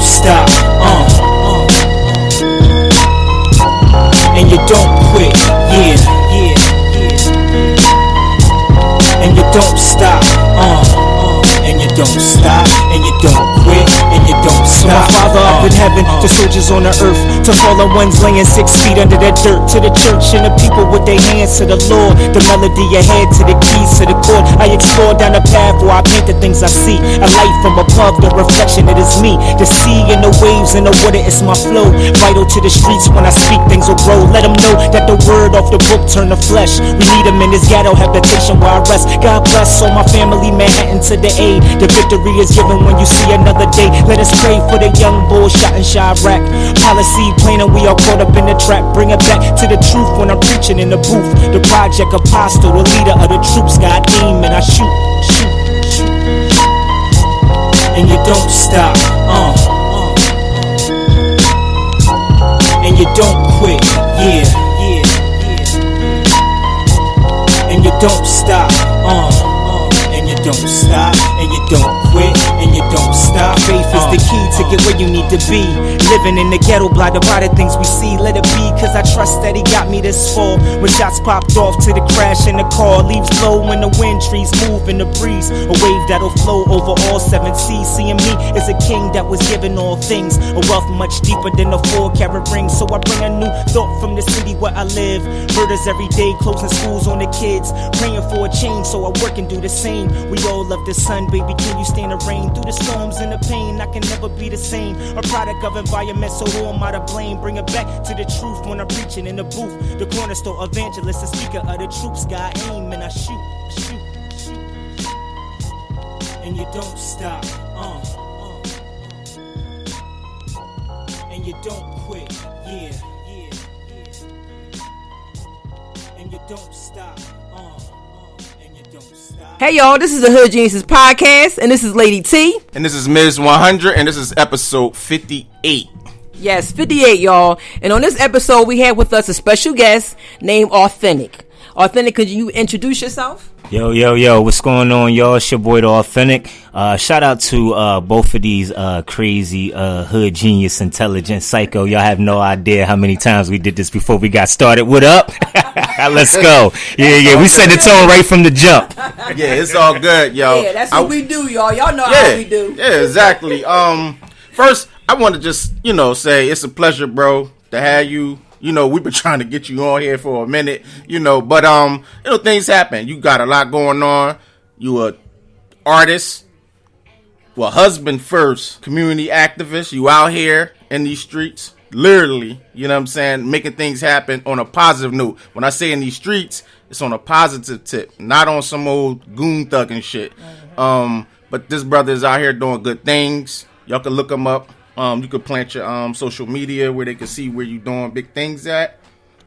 stop, and you don't quit, yeah, and you don't stop, and you don't stop, and you don't quit, and you don't stop. My Father up in heaven, to soldiers on the earth, to fallen ones laying 6 feet under that dirt, to the church and the people with their hands to the Lord, the melody ahead to the keys to the chord. I explore down the path where I paint the things I see, a light from above, the reflection, it is me. The sea and the waves and the water, it's my flow. Vital to the streets, when I speak things will grow. Let them know that the word off the book turn to flesh. We need them in this ghetto habitation where I rest. God bless all my family, Manhattan to the A. The victory is given when you see another day. Let us pray for the young bull shot in Chirac. Policy plain and we all caught up in the trap. Bring it back to the truth when I'm preaching in the booth. The project apostle, the leader of the troops. God aim and I shoot. And you don't stop, and you don't quit, yeah, and you don't stop, and you don't stop, and you don't quit, and you don't stop. Faith is the key to get where you need to be. Living in the ghetto, blinded by the things we see. Let it be, cause I trust that he got me this fall. When shots popped off to the crash in the car, leaves low when the wind, trees move in the breeze. A wave that'll flow over all 7 seas. Seeing me is a king that was given all things, a wealth much deeper than a 4-carat ring. So I bring a new thought from the city where I live. Murders every day, closing schools on the kids. Praying for a change, so I work and do the same. We all love the sun, baby, can you stand the rain? Through the storms and the pain, I can never be the same. A product of environment, so who am I to blame? Bring it back to the truth when I'm preaching in the booth. The cornerstone evangelist, the speaker of the troops. God aim and I shoot. And you don't stop, and you don't quit, yeah, and you don't stop, and you don't stop. Hey y'all, this is the Hood Geniuses podcast, and this is Lady T. And this is Ms. 100, and this is episode 58. Yes, 58, y'all. And on this episode, we have with us a special guest named Authentic. Authentic, could you introduce yourself? Yo, what's going on, y'all? It's your boy, The Authentic. Shout out to both of these crazy hood genius, intelligent psycho. Y'all have no idea how many times we did this before we got started. What up? Let's go. Yeah, we set the tone right from the jump. Yeah, it's all good, yo. Yeah, that's what we do, y'all. Y'all know how we do. Yeah, exactly. First, I want to just, say it's a pleasure, bro, to have you. We've been trying to get you on here for a minute, but, things happen. You got a lot going on. You a artist, well, husband first, community activist. You out here in these streets, literally, making things happen on a positive note. When I say in these streets, it's on a positive tip, not on some old goon thug and shit. But this brother is out here doing good things. Y'all can look him up. You could plant your social media where they can see where you doing big things at.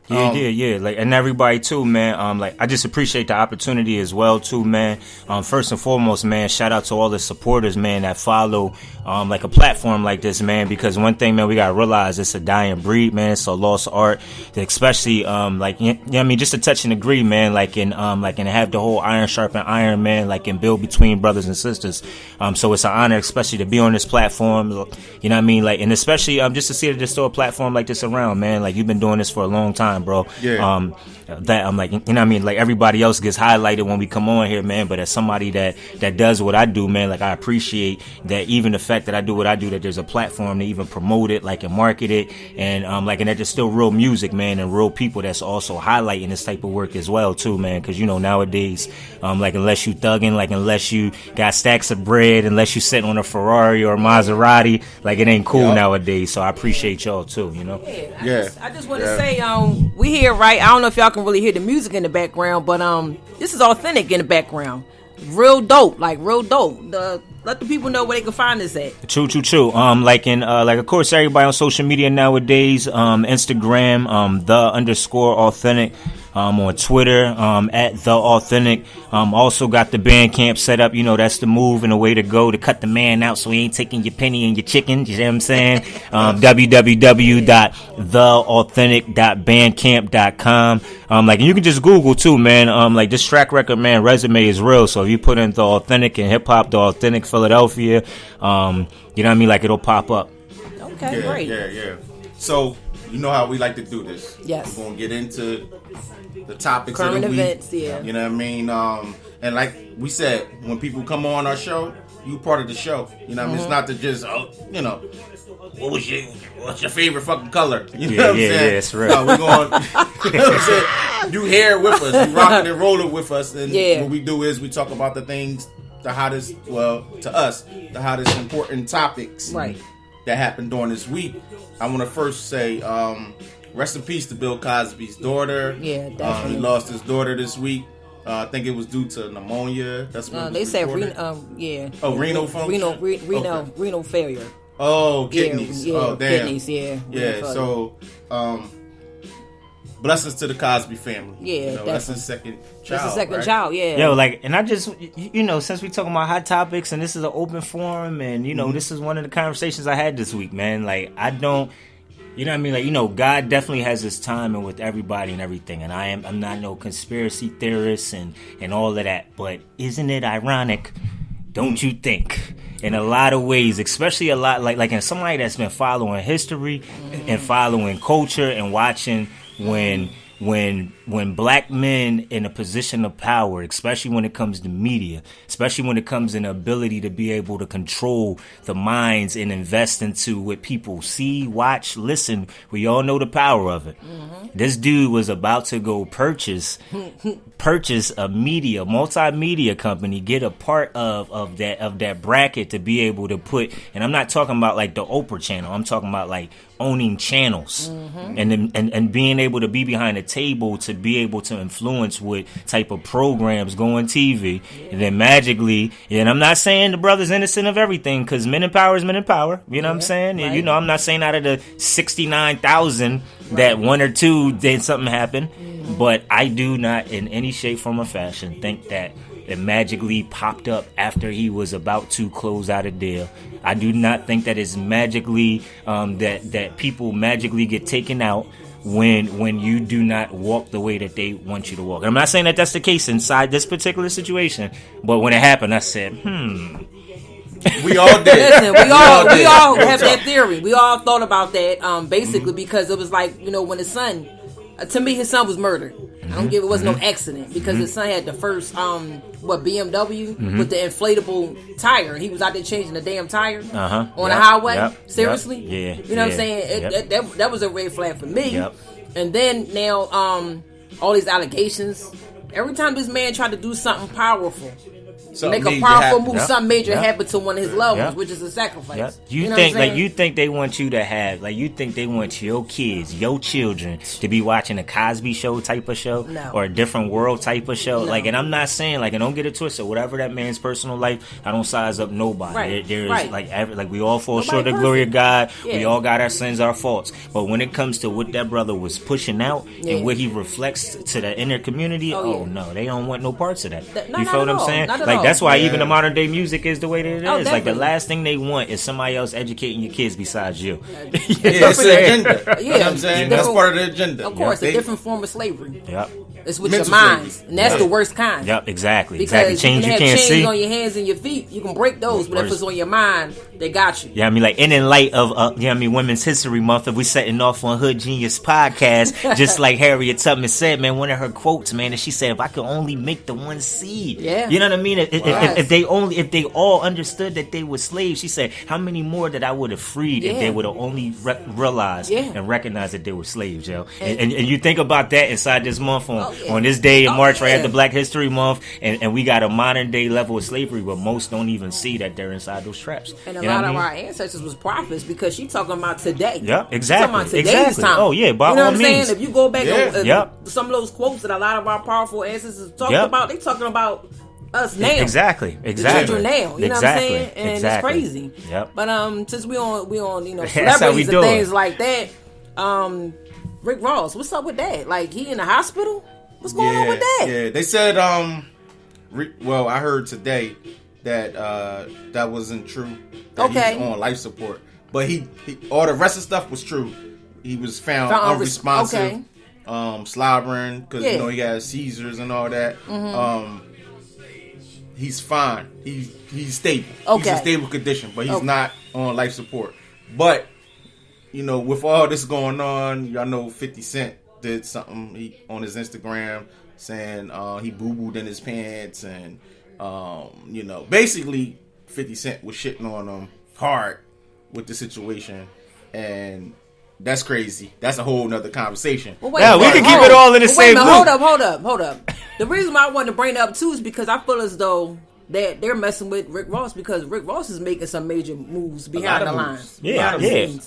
Yeah. Like, and everybody too, man. I just appreciate the opportunity as well too, man. First and foremost, man, shout out to all the supporters, man, that follow like a platform like this, man. Because one thing, man, we gotta realize it's a dying breed, man. It's a lost art, especially just to touch and agree, man. And have the whole iron sharpen iron, man. And build between brothers and sisters. So it's an honor, especially to be on this platform. And especially just to see that there's still a platform like this around, man. You've been doing this for a long time, bro. Yeah. That I'm everybody else gets highlighted when we come on here, man, but as somebody that does what I do, man, I appreciate that even the fact that I do what I do, that there's a platform to even promote it, and market it, and and that there's still real music, man, and real people that's also highlighting this type of work as well too, man, because nowadays unless you thugging, unless you got stacks of bread, unless you sitting on a Ferrari or a Maserati, it ain't cool nowadays. So I appreciate y'all too, I just want to say we here, right? I don't know if y'all can really hear the music in the background, but this is Authentic in the background. Real dope, real dope. Let the people know where they can find us at. True. Of course, everybody on social media nowadays, Instagram, _authentic. On Twitter, at The Authentic. Also got the Bandcamp set up. That's the move and the way to go to cut the man out so he ain't taking your penny and your chicken. You know what I'm saying? www.theauthentic.bandcamp.com. And you can just Google too, man. This track record, man, resume is real. So if you put in The Authentic and hip hop, The Authentic Philadelphia, it'll pop up. Okay, great. Yeah. So, you know how we like to do this. Yes. We're going to get into the topics Current of the events, week. yeah. You know what I mean? And like we said, when people come on our show, you part of the show. You know what I mean? It's not to just, what's your favorite fucking color? You know what I'm saying? Yeah, it's real. No, we're going, you know what I'm saying? You here with us. You rocking and rolling with us. And what we do is we talk about the things, the hottest, to us, the hottest important topics that happened during this week. I want to first say, rest in peace to Bill Cosby's daughter. Yeah, definitely. He lost his daughter this week. I think it was due to pneumonia. That's what they said. renal function. Renal failure. Oh, kidneys. Oh, damn. Kidneys. Yeah. So, blessings to the Cosby family. Yeah, that's his second child. That's his second right? child. Yeah. Yo, and I just, since we talking about hot topics and this is an open forum, and this is one of the conversations I had this week, man. Like, I don't. You know what I mean? Like, God definitely has his timing with everybody and everything. And I'm not no conspiracy theorist and all of that. But isn't it ironic, don't you think? In a lot of ways, especially a lot like in somebody that's been following history and following culture and watching when black men in a position of power, especially when it comes to media, especially when it comes in the ability to be able to control the minds and invest into what people see, watch, listen, we all know the power of it. This dude was about to go purchase a multimedia company, get a part of that bracket to be able to put, and I'm not talking about like the Oprah channel, I'm talking about like owning channels and being able to be behind a table to be able to influence what type of programs go on TV. And then magically, and I'm not saying the brother's innocent of everything, because men in power is men in power. You know what I'm saying? Right. I'm not saying out of the 69,000 that one or two then something happened. But I do not in any shape, form, or fashion think that it magically popped up after he was about to close out a deal. I do not think that it's magically that people magically get taken out when you do not walk the way that they want you to walk. And I'm not saying that that's the case inside this particular situation, but when it happened, I said, We all did. Listen, we all have that theory. We all thought about that, basically, because it was like, when his son, to me, his son was murdered. I don't give it was no accident, because his son had the first BMW with the inflatable tire, and he was out there changing the damn tire on the highway. Seriously, yeah, you know what I'm saying? That was a red flag for me. And then now, all these allegations. Every time this man tried to do something powerful, make a powerful move, something major happened to one of his loved ones, which is a sacrifice. You think they want you to have, you think they want your kids, your children to be watching a Cosby Show type of show, or a Different World type of show? And I'm not saying, and don't get it twisted, whatever that man's personal life, I don't size up nobody. There is we all fall short of the glory of God. We all got our sins, our faults. But when it comes to what that brother was pushing out and what he reflects to the inner community, no, they don't want no parts of that. You feel what I'm saying? That's why even the modern day music is the way that it is. Definitely. The last thing they want is somebody else educating your kids besides you. It's an agenda. You know what I'm saying? That's part of the agenda. Of course, a different form of slavery. Yep. It's with your minds, and that's the worst kind. Yep, exactly. Because chains you can't chains see on your hands and your feet, you can break those, but if it's on your mind, they got you. Yeah, and in light of Women's History Month, if we setting off on Hood Genius podcast, just like Harriet Tubman said, man, one of her quotes, man, and she said, "If I could only make the one seed," you know what I mean? If they all understood that they were slaves, she said, how many more that I would have freed if they would have only realized and recognized that they were slaves, yo. And you think about that inside this month on this day in March, right after Black History Month, and we got a modern day level of slavery, but most don't even see that they're inside those traps. And a lot of our ancestors was prophets, because she talking about today. Yeah, exactly. Talking about today's time. Oh yeah, by all means. You know what I'm saying? If you go back on some of those quotes that a lot of our powerful ancestors talking about, they talking about us now. Exactly. The children now. You know what I'm saying? And it's crazy. Yep. But since we on celebrities and things like that, Rick Ross, what's up with that? Like, he in the hospital? What's going on with that? Yeah, they said well, I heard today that that wasn't true. That he's on life support. But he all the rest of the stuff was true. He was found unresponsive, slobbering, because he had seizures and all that. He's fine. He's stable. He's in stable condition, but he's not on life support. But with all this going on, y'all know 50 Cent did something on his Instagram saying he boo-booed in his pants, and basically 50 Cent was shitting on him hard with the situation, and that's crazy. That's a whole nother conversation. Well, we can keep it all in the same loop. Hold up. The reason why I wanted to bring it up too is because I feel as though that they're messing with Rick Ross, because Rick Ross is making some major moves behind the lines. Yeah.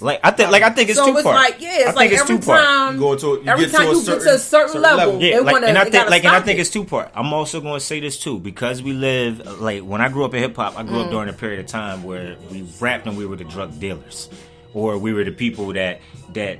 Like I think it's so two it's part. Like it's like every time you get to a certain level, I think it's two part. I'm also going to say this too, because we live like when I grew up in hip hop, I grew up during a period of time where we rapped and we were the drug dealers. Or we were the people that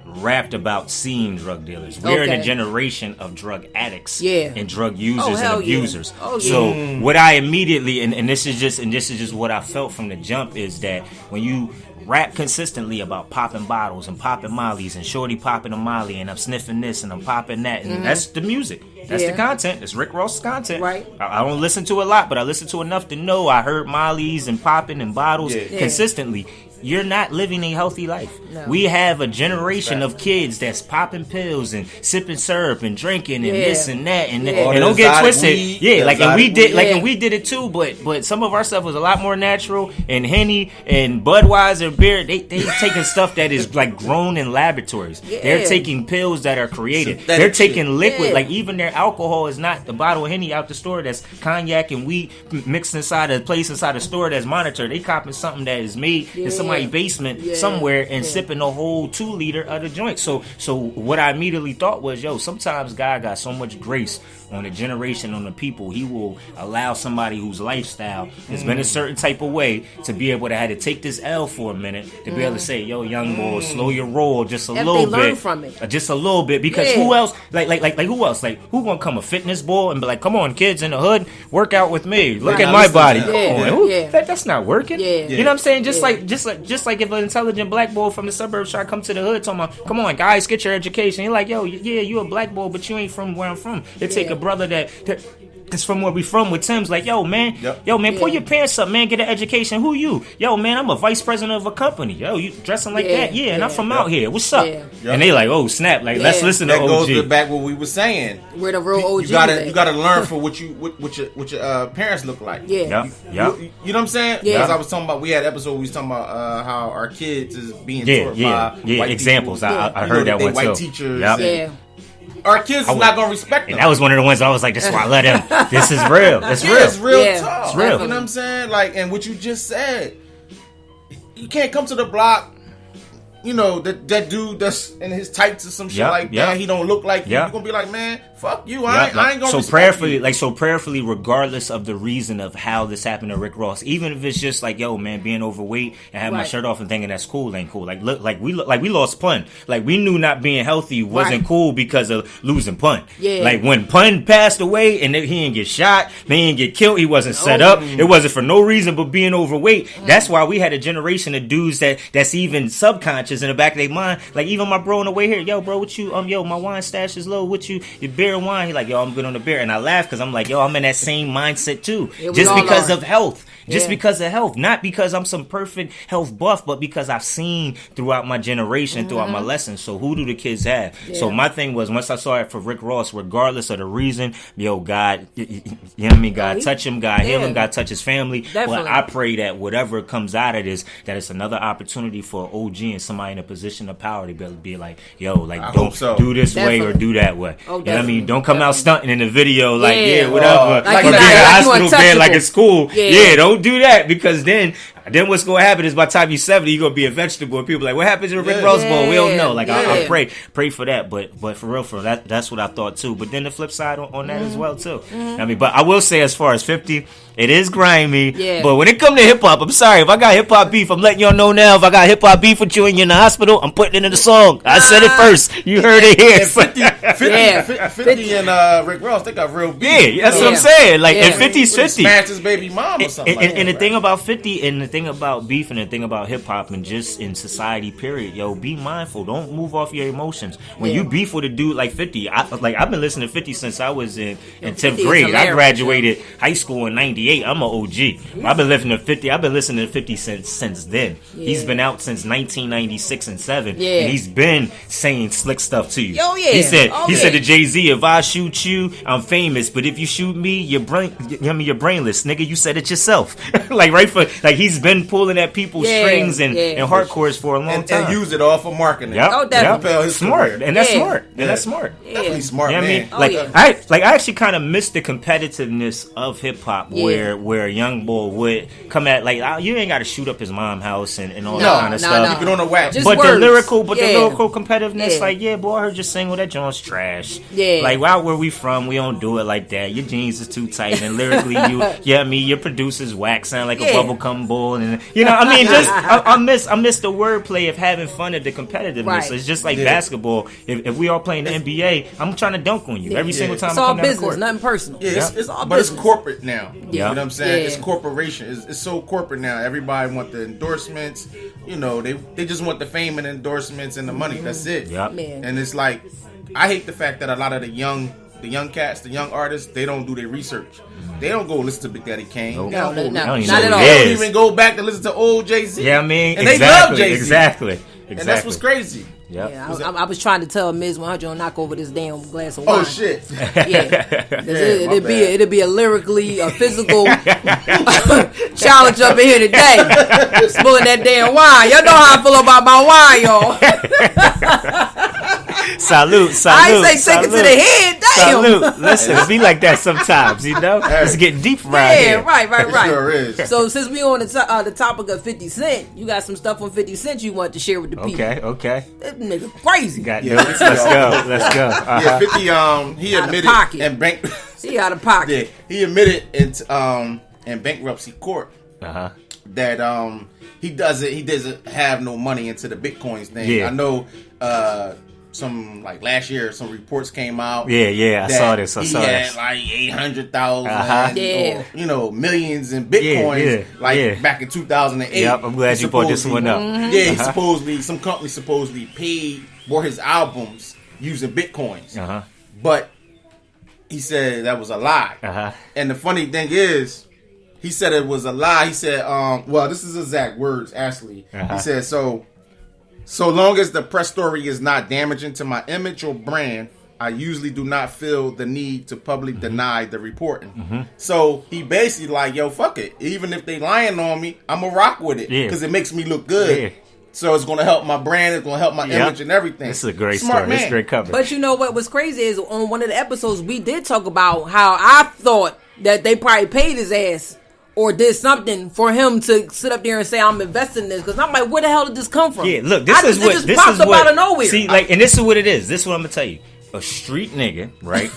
rapped about seeing drug dealers. We're in a generation of drug addicts and drug users and abusers. So what I immediately and this is just what I felt from the jump is that when you rap consistently about popping bottles and popping mollies and shorty popping a molly and I'm sniffing this and I'm popping that, and that's the music. That's the content. It's Rick Ross's content. Right. I don't listen to a lot, but I listen to enough to know I heard mollies and popping and bottles consistently. You're not living a healthy life. No. We have a generation of kids that's popping pills and sipping syrup and drinking and this and that and don't get twisted. And we did it too, but some of our stuff was a lot more natural, and Henny and Budweiser and beer, they taking stuff that is like grown in laboratories. They're taking pills that are created. They're taking liquid, like even their alcohol is not the bottle of Henny out the store that's cognac and wheat mixed inside a place inside a store that's monitored. They copping something that is made in somebody's basement somewhere and sipping a whole 2 liter of the joint. So what I immediately thought was, sometimes God got so much grace on the generation, on the people. He will allow somebody whose lifestyle has been a certain type of way to be able to have to take this L for a minute to be able to say, young boy, slow your roll just a little bit. Learn from it. Just a little bit, because who else? Like who else? Like who gonna come a fitness boy and be like, come on, kids in the hood, work out with me. Look at my body. That's not working. You know what I'm saying? Just like if an intelligent black boy from the suburbs try to come to the hood, talking about, come on, guys, get your education. You're like, you a black boy, but you ain't from where I'm from. It take a brother that's from where we from with Tim's like, man, pull your pants up, man, get an education. Who you? Man, I'm a vice president of a company. You dressing like that? And I'm from out here. What's up? And they like, oh snap, like let's listen to OG. That goes back what we were saying. We're the real OG. You gotta learn from what your parents look like. You know what I'm saying? Because I was talking about, we had an episode we was talking about how our kids is being taught by white examples. People. I heard that one white too. Teachers. Our kids is not gonna respect them. And that was one of the ones I was like, this is why I let him. This is real. It's real. It's real talk. It's real. You know what I'm saying? Like, and what you just said, you can't come to the block. That dude that's in his tights or some shit like that. He don't look like you. You're gonna be like, man, fuck you. I ain't gonna prayerfully, regardless of the reason of how this happened to Rick Ross, even if it's just like, man, being overweight and having my shirt off and thinking that's cool, ain't cool. We lost Pun. Like, we knew not being healthy wasn't cool because of losing Pun. Like, when Pun passed away and he didn't get shot, he didn't get killed, he wasn't set up. It wasn't for no reason but being overweight. That's why we had a generation of dudes that's even subconscious in the back of their mind. Like, even my bro on the way here, bro, what you, my wine stash is low, what you, your beer and wine? He like, I'm good on the beer. And I laugh because I'm like, I'm in that same mindset too. Just because of health. Just because of health. Not because I'm some perfect health buff, but because I've seen throughout my generation, throughout my lessons. So who do the kids have? So my thing was, once I saw it for Rick Ross, regardless of the reason, God, you know what I mean? God touch him, God heal him, God touch his family. Well, I pray that whatever comes out of this, that it's another opportunity for OG and somebody in a position of power to be like, don't do this way or do that way. You know what I mean? Don't come out stunting in the video like, whatever. Like, or be in a hospital bed like it's cool. Don't do that, because then what's going to happen is by the time you're 70, you're going to be a vegetable. And people are like, what happens to Rick Ross Bowl? We don't know. Like, I pray for that. But for real, that's what I thought too. But then the flip side on that as well too. I mean, but I will say, as far as 50, it is grimy. But when it come to hip hop, I'm sorry. If I got hip hop beef, I'm letting y'all know now. If I got hip hop beef with you and you're in the hospital, I'm putting it in the song. I said it first. You heard it here. 50 and Rick Ross, they got real beef. That's what I'm saying. Like, and 50's 50. Smashed his baby mom or something. And the thing about 50, and the thing thing about beef and the thing about hip hop and just in society, period, yo, be mindful. Don't move off your emotions. When you beef with a dude like 50, I've been listening to 50 since I was in 10th grade. I graduated high school in 98. I'm an OG. I've been listening to 50. I've been listening to 50 since then. He's been out since 1996 and 7. And he's been saying slick stuff to you. He said to Jay-Z, if I shoot you, I'm famous, but if you shoot me, you're brainless, nigga. You said it yourself. He's been pulling at people's strings and hardcores for a long time. And use it all for marketing. Definitely. Smart. And that's smart. And that's smart. Definitely smart, you know man. I mean? I actually kind of miss the competitiveness of hip hop where a young boy would come at, you ain't got to shoot up his mom's house and all that kind of stuff. Keep it on the wax. But the lyrical competitiveness, boy, I heard you sing, that joint's trash. Out where we from, we don't do it like that. Your jeans is too tight, and lyrically, your producer's whack, sound like a bubblegum bull, and I miss the wordplay of having fun at the competitiveness. Right. It's just like basketball. If we all playing the NBA, I'm trying to dunk on you every single time. It's I all come down business, the court. nothing personal. It's all but business. It's corporate now. You know what I'm saying? Yeah. It's corporation. It's so corporate now. Everybody want the endorsements. They just want the fame and endorsements and the money. That's it. Yep. And it's like, I hate the fact that a lot of the young cats, the young artists, they don't do their research. They don't go listen to Big Daddy Kane. No, not at all. They don't even go back to listen to old Jay-Z. Yeah, I mean, and they love Jay-Z. Exactly. And that's what's crazy. Yep. Yeah, I was trying to tell Ms. 100 to knock over this damn glass of wine. Oh shit! It'd be a lyrically, a physical challenge up in here today. Spilling that damn wine. Y'all know how I feel about my wine, y'all. Salute. I ain't say take it to the head. Damn. Salute. Listen, it be like that sometimes, It's getting deep around here. Yeah, right. It sure is. So since we on the topic of 50 Cent, you got some stuff on 50 Cent you want to share with the people. Okay. That nigga crazy. Let's go. Uh-huh. Yeah, 50. He admitted and he out of pocket. Yeah, he admitted in bankruptcy court that he doesn't have no money into the Bitcoins thing. Yeah. I know some last year some reports came out. Yeah, I saw this. He had like 800,000 or millions in Bitcoins back in 2008. Yep, I'm glad you brought this one up. Yeah, some company supposedly paid for his albums using Bitcoins. But he said that was a lie. And the funny thing is, he said it was a lie. He said, this is exact words, actually. He said, so long as the press story is not damaging to my image or brand, I usually do not feel the need to publicly deny the reporting. So he basically like, yo, fuck it. Even if they lying on me, I'm going to rock with it because it makes me look good. Yeah. So it's going to help my brand. It's going to help my image and everything. This is a great story. It's a great cover. But you know what was crazy is on one of the episodes we did talk about how I thought that they probably paid his ass or did something for him to sit up there and say I'm investing in this, because I'm like, where the hell did this come from? Yeah, look, this is what out of nowhere. See, and this is what it is. This is what I'm gonna tell you. A street nigga, right?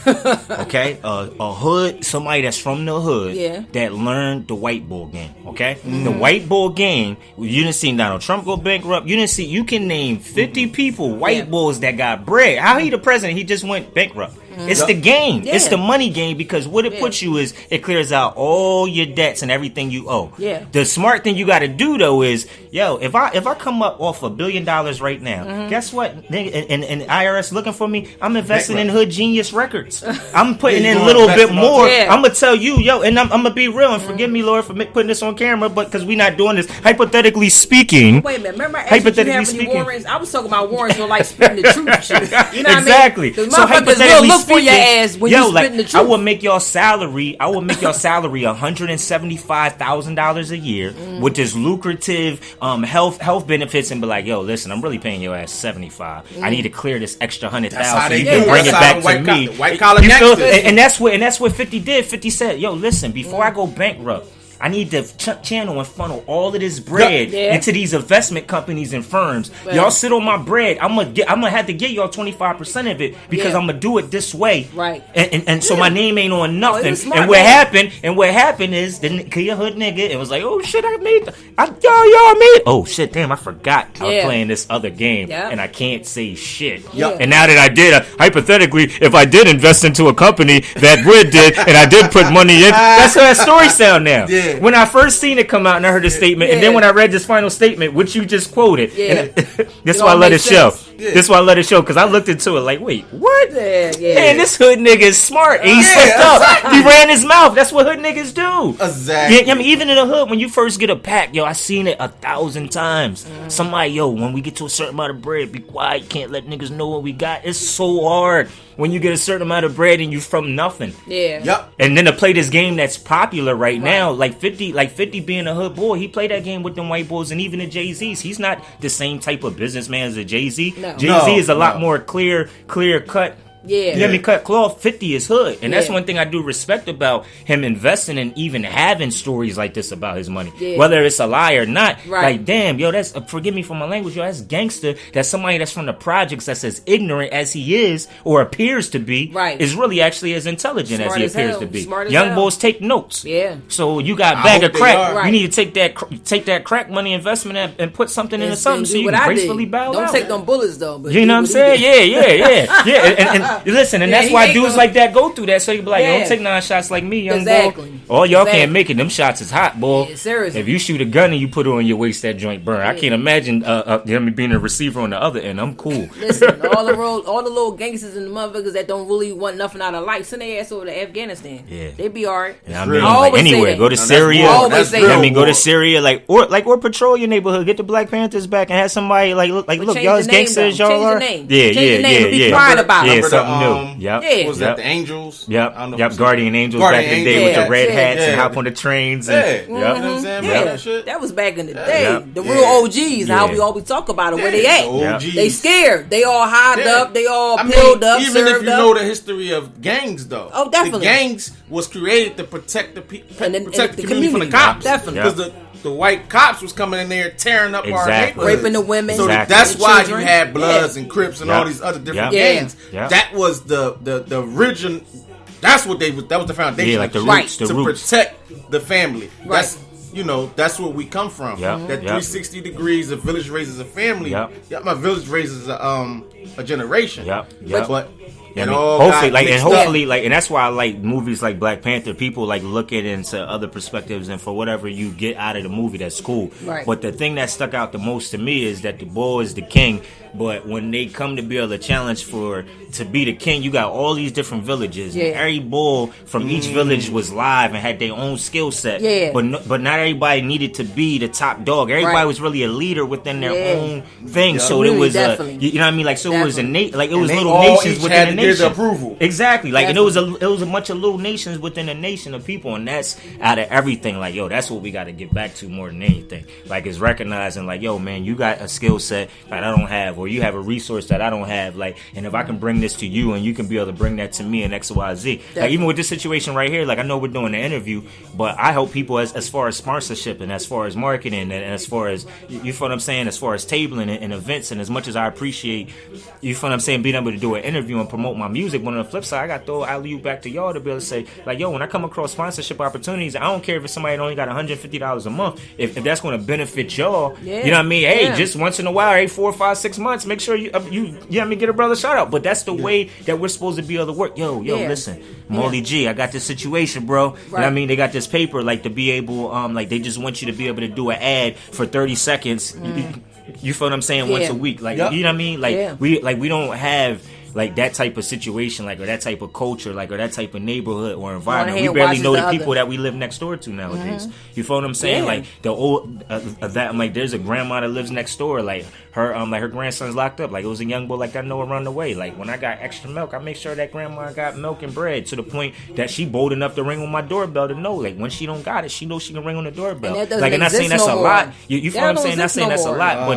Okay, a hood, somebody that's from the hood that learned the white bull game. Okay, the white bull game. You didn't see Donald Trump go bankrupt. You didn't see. You can name 50 people, white bulls that got bread. How he the president? He just went bankrupt. It's the game. It's the money game, because what it puts you is it clears out all your debts and everything you owe. Yeah. The smart thing you got to do though is, if I come up off $1 billion right now, guess what? And IRS looking for me, I'm investing in Hood Genius Records. I'm putting in a little bit more. I'm gonna tell you, and I'm gonna be real, and forgive me, Lord, for putting this on camera, but because we're not doing this. Hypothetically speaking. Wait a minute. Remember, hypothetically speaking, warrants? I was talking about warrants for spitting the truth shit. You know exactly. What I mean? So hypothetically speaking, for your ass when you spitting the truth. I will make your salary $175,000 a year with this lucrative health benefits, and be like, listen, I'm really paying your ass $75. I need to clear this extra $100,000 so you can bring it back to me. White collar gangsters. And that's what 50 did. 50 said, listen, before I go bankrupt, I need to channel and funnel all of this bread into these investment companies and firms. Right. Y'all sit on my bread. I'm gonna have to get y'all 25% of it because I'm gonna do it this way. Right. And so my name ain't on nothing. Smart, what happened is the hood nigga, it was like, oh shit, I made oh shit, damn, I forgot I was playing this other game and I can't say shit. And now that I did, hypothetically, if I did invest into a company that Red did and I did put money in, that's how that story sound now. when I first seen it come out and I heard the statement, and then when I read this final statement, which you just quoted, this is why I let it show. This is why I let it show, because I looked into it like, wait, what? Man, this hood nigga is smart. And he slipped up. He ran his mouth. That's what hood niggas do. Exactly. I mean, even in the hood, when you first get a pack, yo, I seen it 1,000 times. Somebody, yo, when we get to a certain amount of bread, be quiet. Can't let niggas know what we got. It's so hard when you get a certain amount of bread and you from nothing. Yep. And then to play this game that's popular right now, like 50 being a hood boy, he played that game with them white boys and even the Jay-Z's. He's not the same type of businessman as a Jay-Z. No. Jay-Z is a lot more clear cut. You know what I mean? Cut cloth. 50 is hood. And that's one thing I do respect about him investing and even having stories like this about his money. Whether it's a lie or not. Like, damn, yo, that's, forgive me for my language, yo, that's gangster. That's somebody that's from the projects that's as ignorant as he is or appears to be is really actually as intelligent as he appears to be. Young boys take notes. So you got a bag of crack. You need to take that crack money investment and put something into something so you can gracefully bow out. Don't take them bullets, though. But you know what I'm saying? Yeah. And listen, and that's why dudes like that go through that. So you be like, don't take 9 shots like me, young boy. All y'all can't make it. Them shots is hot, boy. Yeah, seriously. If you shoot a gun and you put it on your waist, that joint burn. I can't imagine being a receiver on the other end. I'm cool. Listen, all the little gangsters and the motherfuckers that don't really want nothing out of life, send their ass over to Afghanistan. They be alright. Yeah, I mean, like, anywhere, go to Syria. Go to Syria, or patrol your neighborhood. Get the Black Panthers back and have somebody look, y'all as gangsters y'all are. Yeah. Be quiet about it. Yeah, something new. What was that, the Angels? Yep, Guardian Angels back in the day with the red hats and hop on the trains. And, you know what I'm saying? That was back in the day. The real OGs, how we always talk about it, where they at. They scared. They all hived up. They all pilled up, even if you know the history of gangs, though. Oh, definitely. The gangs was created to protect the protect the community from the cops. cops. Definitely. Because the white cops was coming in there tearing up our neighborhoods. Raping the women. So that's why you had Bloods and Crips and all these other different gangs. That was the original. That was the foundation. Like the roots, to protect the family. That's that's where we come from. That 360 degrees of village raises a family. My village raises a generation. But and hopefully, and that's why I like movies like Black Panther. People look at it into other perspectives, and for whatever you get out of the movie, that's cool. But the thing that stuck out the most to me is that the boy is the king. But when they come to be able to challenge to be the king, you got all these different villages. And every bull from each village was live and had their own skill set. But not everybody needed to be the top dog. Everybody was really a leader within their own thing. So it was you know what I mean? So it was it was little nations within a nation. Approval. Exactly. And it was a bunch of little nations within a nation of people, and that's out of everything. That's what we got to get back to more than anything. Is recognizing yo, man, you got a skill set that I don't have, or you have a resource that I don't have, and if I can bring this to you and you can be able to bring that to me in XYZ. Even with this situation right here, I know we're doing an interview, but I help people as far as sponsorship and as far as marketing and as far as, you feel what I'm saying, as far as tabling and events, and as much as I appreciate, you feel what I'm saying, being able to do an interview and promote my music, but on the flip side, I got to throw alley back to y'all to be able to say, yo, when I come across sponsorship opportunities, I don't care if it's somebody that only got $150 a month, if that's going to benefit y'all, you know what I mean? Hey, just once in a while, every 4, 5, 6 months, make sure you know what I mean, get a brother shout out. But that's the way that we're supposed to be able to work. Yo, listen, Molly G, I got this situation, bro. You know what I mean? They got this paper, to be able, they just want you to be able to do an ad for 30 seconds. You feel what I'm saying? Once a week, you know what I mean? We don't have that type of situation, or that type of culture, or that type of neighborhood or environment. We barely know the people that we live next door to nowadays. You feel what I'm saying? The old that there's a grandma that lives next door. Her grandson's locked up. It was a young boy I know around the way. When I got extra milk, I make sure that grandma got milk and bread, to the point that she bold enough to ring on my doorbell to know. When she don't got it, she knows she can ring on the doorbell. And I'm not saying that's a lot. You feel what I'm saying? Not saying that's a lot,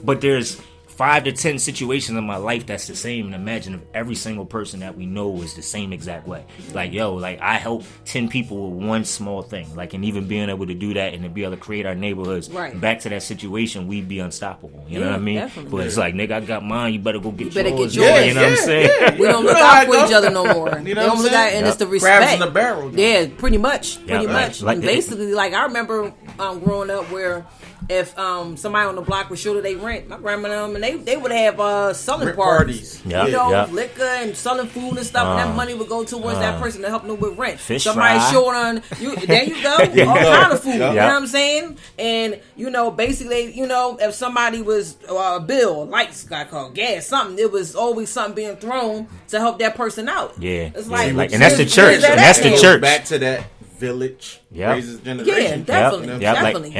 but there's 5 to 10 situations in my life that's the same, and imagine if every single person that we know is the same exact way. I help 10 people with one small thing, and even being able to do that and to be able to create our neighborhoods back to that situation, we'd be unstoppable. You know what I mean? Definitely. But it's nigga, I got mine, you better go get yours. You know what I'm saying? We don't look out for each other no more. You don't look out, and it's the respect. Crabs in the barrel. Yeah, pretty much. Basically, I remember growing up where if somebody on the block would shoulder they rent, my grandma and them, and they would have selling Rent parties. parties. You know, Yep. liquor and selling food and stuff, and that money would go towards that person to help them with rent. Fish Somebody fry. shouldering you. There you go. All kind of food. Yep. You know what I'm saying? And you know, basically, you know, if somebody was a bill, lights got called, gas, something, it was always something being thrown to help that person out. Yeah. It's like, and that's the church. And that's the church. Back to that village. Yep. Raises generation. Yeah, definitely. Yep. Definitely.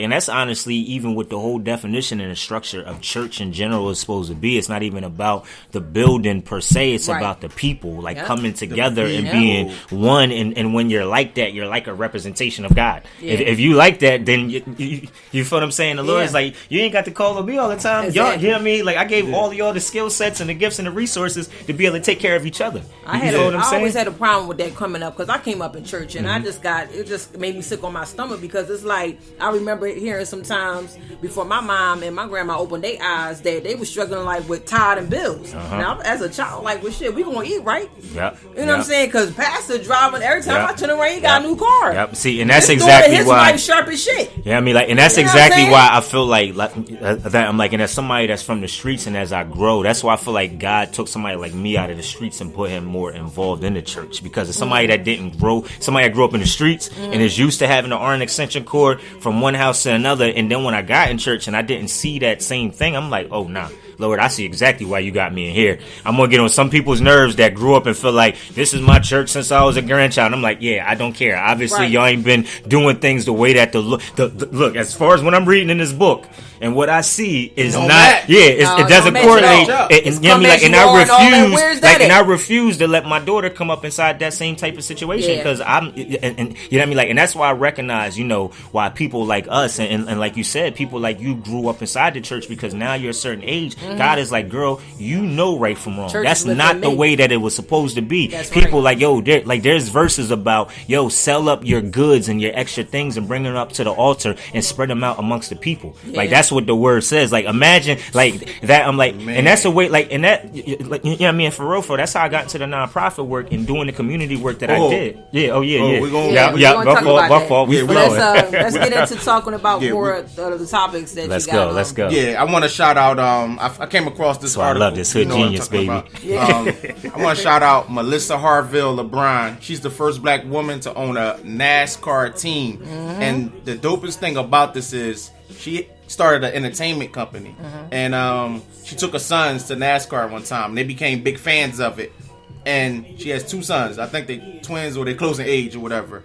And that's honestly, even with the whole definition and the structure of church in general is supposed to be. It's not even about the building per se. It's Right. about the people, like Yep. coming together and people. being one. And when you're like that, you're like a representation of God. Yeah. If you like that, then you feel what I'm saying. The Lord Yeah. is like, you ain't got to call on me all the time. Exactly. Y'all hear me? Like I gave all of y'all the skill sets and the gifts and the resources to be able to take care of each other. I always had a problem with that coming up because I came up in church and it just made me sick on my stomach because it's like I remember hearing sometimes before my mom and my grandma opened their eyes that they were struggling like with tithe and bills. Now as a child, like, well, shit, we gonna eat, right? Yep. You know what I'm saying? Because pastor driving every time Yep. I turn around, he got a new car. Yep. See, and that's His exactly his why. wife sharp as shit. Yeah, I mean, like, and that's You know what I'm exactly saying? why I feel like that. I'm like, and as somebody that's from the streets, and as I grow, that's why I feel like God took somebody like me out of the streets and put him more involved in the church. Because it's somebody that didn't grow, somebody that grew up in the streets and is used to having an iron extension cord from one house to another. And then when I got in church and I didn't see that same thing, I'm like, oh nah, Lord, I see exactly why you got me in here. I'm gonna get on some people's nerves that grew up and feel like this is my church since I was a grandchild. I'm like, yeah, I don't care. Obviously, Right. y'all ain't been doing things the way that the look. As far as when I'm reading in this book and what I see is Don't not, match. it doesn't don't match correlate. at all. It's You know what I mean? Like, and come as you are and all that. I Where's refuse, that like, and at? I refuse to let my daughter come up inside that same type of situation Yeah. because I'm, and you know what I mean? Like, and that's why I recognize, you know, why people like us and like you said, people like you grew up inside the church because now you're a certain age. God is like, girl, you know right from wrong. Church That's is lifting not the me. way that it was supposed to be. That's People right. like, yo, there's verses about, yo, sell up your goods and your extra things and bring them up to the altar and spread them out amongst the people. Like, that's what the word says. Like, imagine like that. I'm like, Man. and that's the way, like, and that, like, you know what I mean? For real, that's how I got into the nonprofit work and doing the community work that I did. Yeah. Oh, yeah. we gonna- yeah. we Yeah. gonna Go talk for about it. Go that. for it. We Yeah, But flowing. let's get into talking about Yeah, more of the topics that Let's you got. go. Let's go. Yeah, I want to shout out. I came across this So I article. love this hood You know what I'm genius, talking baby. about. I want to shout out Melissa Harville LeBron. She's the first black woman to own a NASCAR team, and the dopest thing about this is she started an entertainment company, and she took her sons to NASCAR one time. They became big fans of it, and she has two sons. I think they twins or they're close in age or whatever.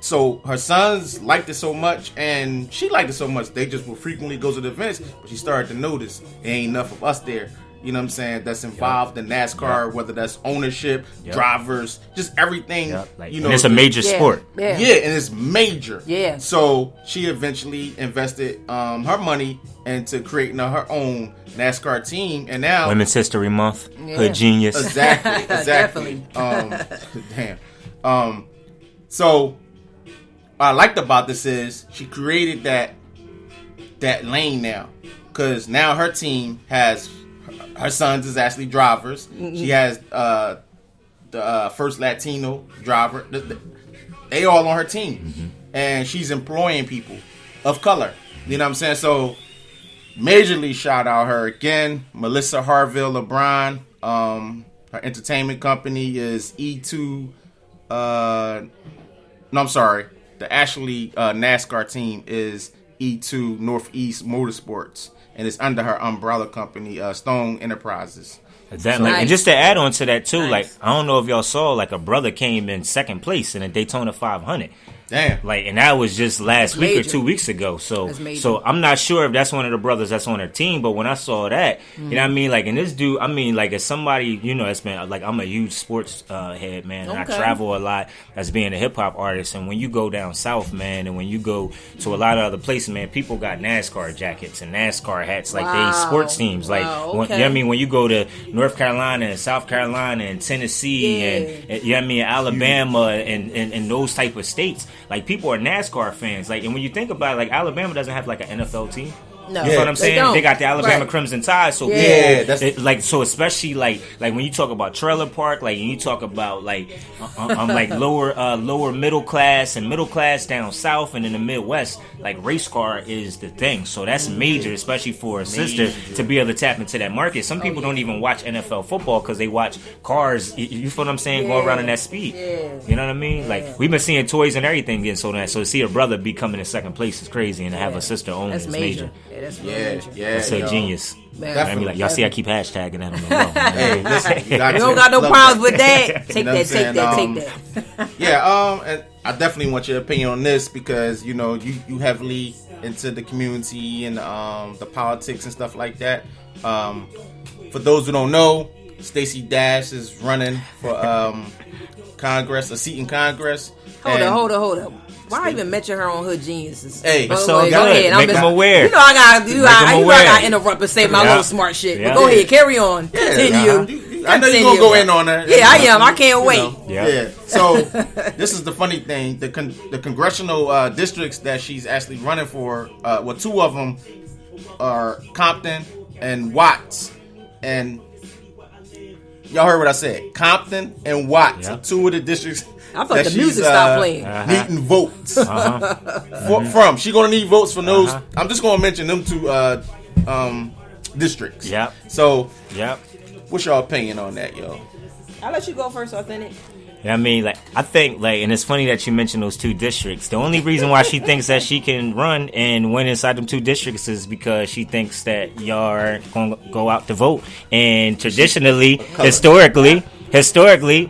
So her sons liked it so much, and she liked it so much, they just would frequently go to the events. But she started to notice there ain't enough of us there. You know what I'm saying? That's involved in NASCAR, whether that's ownership, drivers, just everything. Like, You know, and it's a major sport. Yeah. and it's major. Yeah. So she eventually invested her money into creating her own NASCAR team, and now Women's History Month. Yeah. Hood genius. exactly. Damn. So what I liked about this is she created that lane now, because now her team has her sons is actually drivers. She has the first Latino driver. They all on her team, and she's employing people of color. You know what I'm saying? So majorly shout out her again, Melissa Harville LeBron. Her entertainment company is E2. No, I'm sorry. The actually NASCAR team is E2 Northeast Motorsports, and it's under her umbrella company, Stone Enterprises. That, So- like, and just to add on to that too, Nice. like, I don't know if y'all saw, like, a brother came in second place in a Daytona 500. Damn. Like, and that was just last week or major. 2 weeks ago. So, That's major. so I'm not sure if that's one of the brothers that's on her team. But when I saw that, you know what I mean? Like, and this dude, I mean, like, as somebody, you know, that's been, like, I'm a huge sports head, man. And I Okay. travel a lot as being a hip hop artist. And when you go down south, man, and when you go to a lot of other places, man, people got NASCAR jackets and NASCAR hats, like Wow. they sports teams. Like, Wow, when, you know okay. what I mean? When you go to North Carolina and South Carolina and Tennessee Yeah. and you know what I mean, Alabama and those type of states, like, people are NASCAR fans. Like, and when you think about it, like, Alabama doesn't have like an NFL team. No. You know what I'm saying? They got the Alabama Right. Crimson Tide, so that's like so. Especially like when you talk about trailer park, like and you talk about like like lower middle class and middle class down south and in the Midwest, like race car is the thing. So that's major, especially for a sister to be able to tap into that market. Some people don't even watch NFL football because they watch cars. You feel what I'm saying? Going around in that speed. You know what I mean? Like we've been seeing toys and everything getting sold. So to see a brother be coming in second place is crazy, and to have a sister own is major. Yeah, that's major. That's a genius. Man. I mean, like, y'all see I keep hashtagging that on the road. Hey, listen, you don't got no problems with that. Take that. Yeah, and I definitely want your opinion on this because you heavily into the community and the politics and stuff like that. For those who don't know, Stacey Dash is running for Congress, a seat in Congress. Hold up. Why even mention her on Hood Geniuses? Hey, it's so good. Make them aware. You know I gotta interrupt and say my little smart shit. But go ahead, carry on. Continue. I know you're gonna go in on that. Yeah, I am. I can't wait. Yeah. So this is the funny thing: the congressional districts that she's actually running for. Well, two of them are Compton and Watts, and y'all heard what I said. Compton and Watts are two of the districts. I thought the music stopped playing. Needing votes from. She's gonna need votes from those. I'm just gonna mention them two districts. Yep. So, yep. What's your opinion on that, yo? I'll let you go first, Authentic. I mean, like, I think, like, and it's funny that you mentioned those two districts. The only reason why she thinks that she can run and win inside them two districts is because she thinks that y'all are going to go out to vote. And traditionally, historically,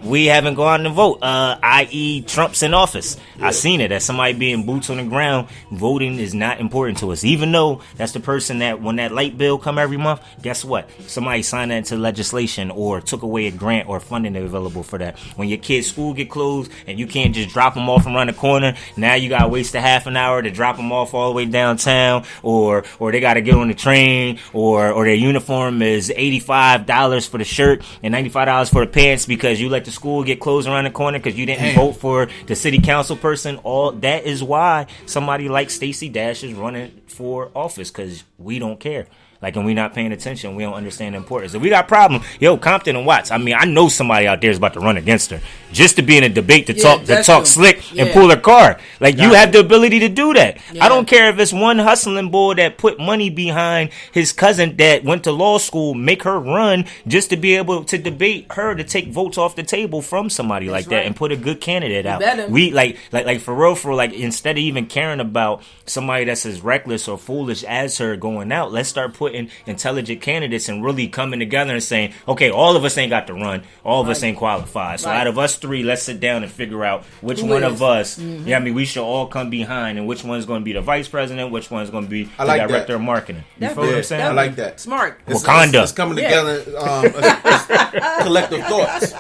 we haven't gone to vote, i.e. Trump's in office. Yeah. I seen it. As somebody being boots on the ground, voting is not important to us. Even though that's the person that when that light bill come every month, guess what? Somebody signed that into legislation or took away a grant or funding available for that. When your kid's school get closed and you can't just drop them off around the corner, now you got to waste a half an hour to drop them off all the way downtown, or they got to get on the train, or their uniform is $85 for the shirt and $95 for the pants because you let the school get closed around the corner because you didn't vote for the city council person. All that is why somebody like Stacey Dash is running for office, because we don't care. Like, and we not paying attention. We don't understand the importance. If we got a problem, Compton and Watts. I mean, I know somebody out there is about to run against her just to be in a debate to talk slick and pull her card. Like, you have the ability to do that. I don't care if it's one hustling boy that put money behind his cousin that went to law school, make her run just to be able to debate her to take votes off the table from somebody like that and put a good candidate out. We like for real, like, instead of even caring about somebody that's as reckless or foolish as her going out, let's start putting intelligent candidates and really coming together and saying, okay, all of us ain't got to run, all of us ain't qualified, so out of us three, let's sit down and figure out which one of us we should all come behind, and which one's going to be the vice president, which one's going to be the director of marketing. You feel what I'm saying? I like that. Smart. Wakanda. It's coming together, collective thoughts.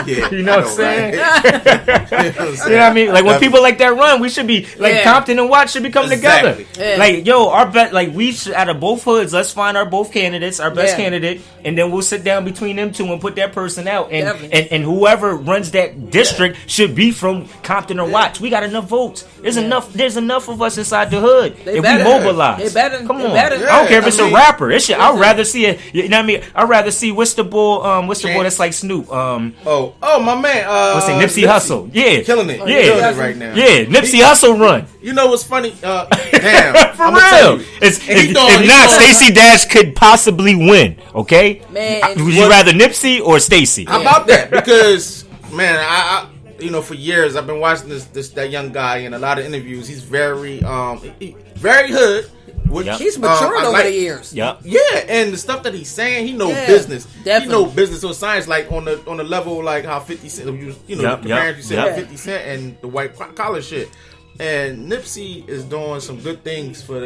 You know what I'm saying? You know what I mean? Like, when people like that run, we should be like Compton and Watts should be coming together. Like, our bet, like, we should, out of both hoods, let's find our both candidates, our best candidate, and then we'll sit down between them two and put that person out. And whoever runs that district should be from Compton or Watts. We got enough votes. There's enough of us inside the hood. We mobilize. Come on. I don't care if it's a rapper. I'd rather see it. You know what I mean? I'd rather see what's the boy that's like Snoop. My man. What's his name? Nipsey Hussle. Yeah. Killing it. Yeah. Killing it right now. Yeah. Nipsey Hussle run. You know what's funny? Damn. For real. If not, Stacey Dash could possibly win. Okay? Man. Would you rather Nipsey or Stacey? How about that? Because, man, I for years I've been watching that young guy in a lot of interviews. He's very very hood. He's matured over the years. Yeah, and the stuff that he's saying, he know business. Definitely. He know business or science, like on the level like how 50 Cent, the parents you said 50 Cent and the white collar shit. And Nipsey is doing some good things for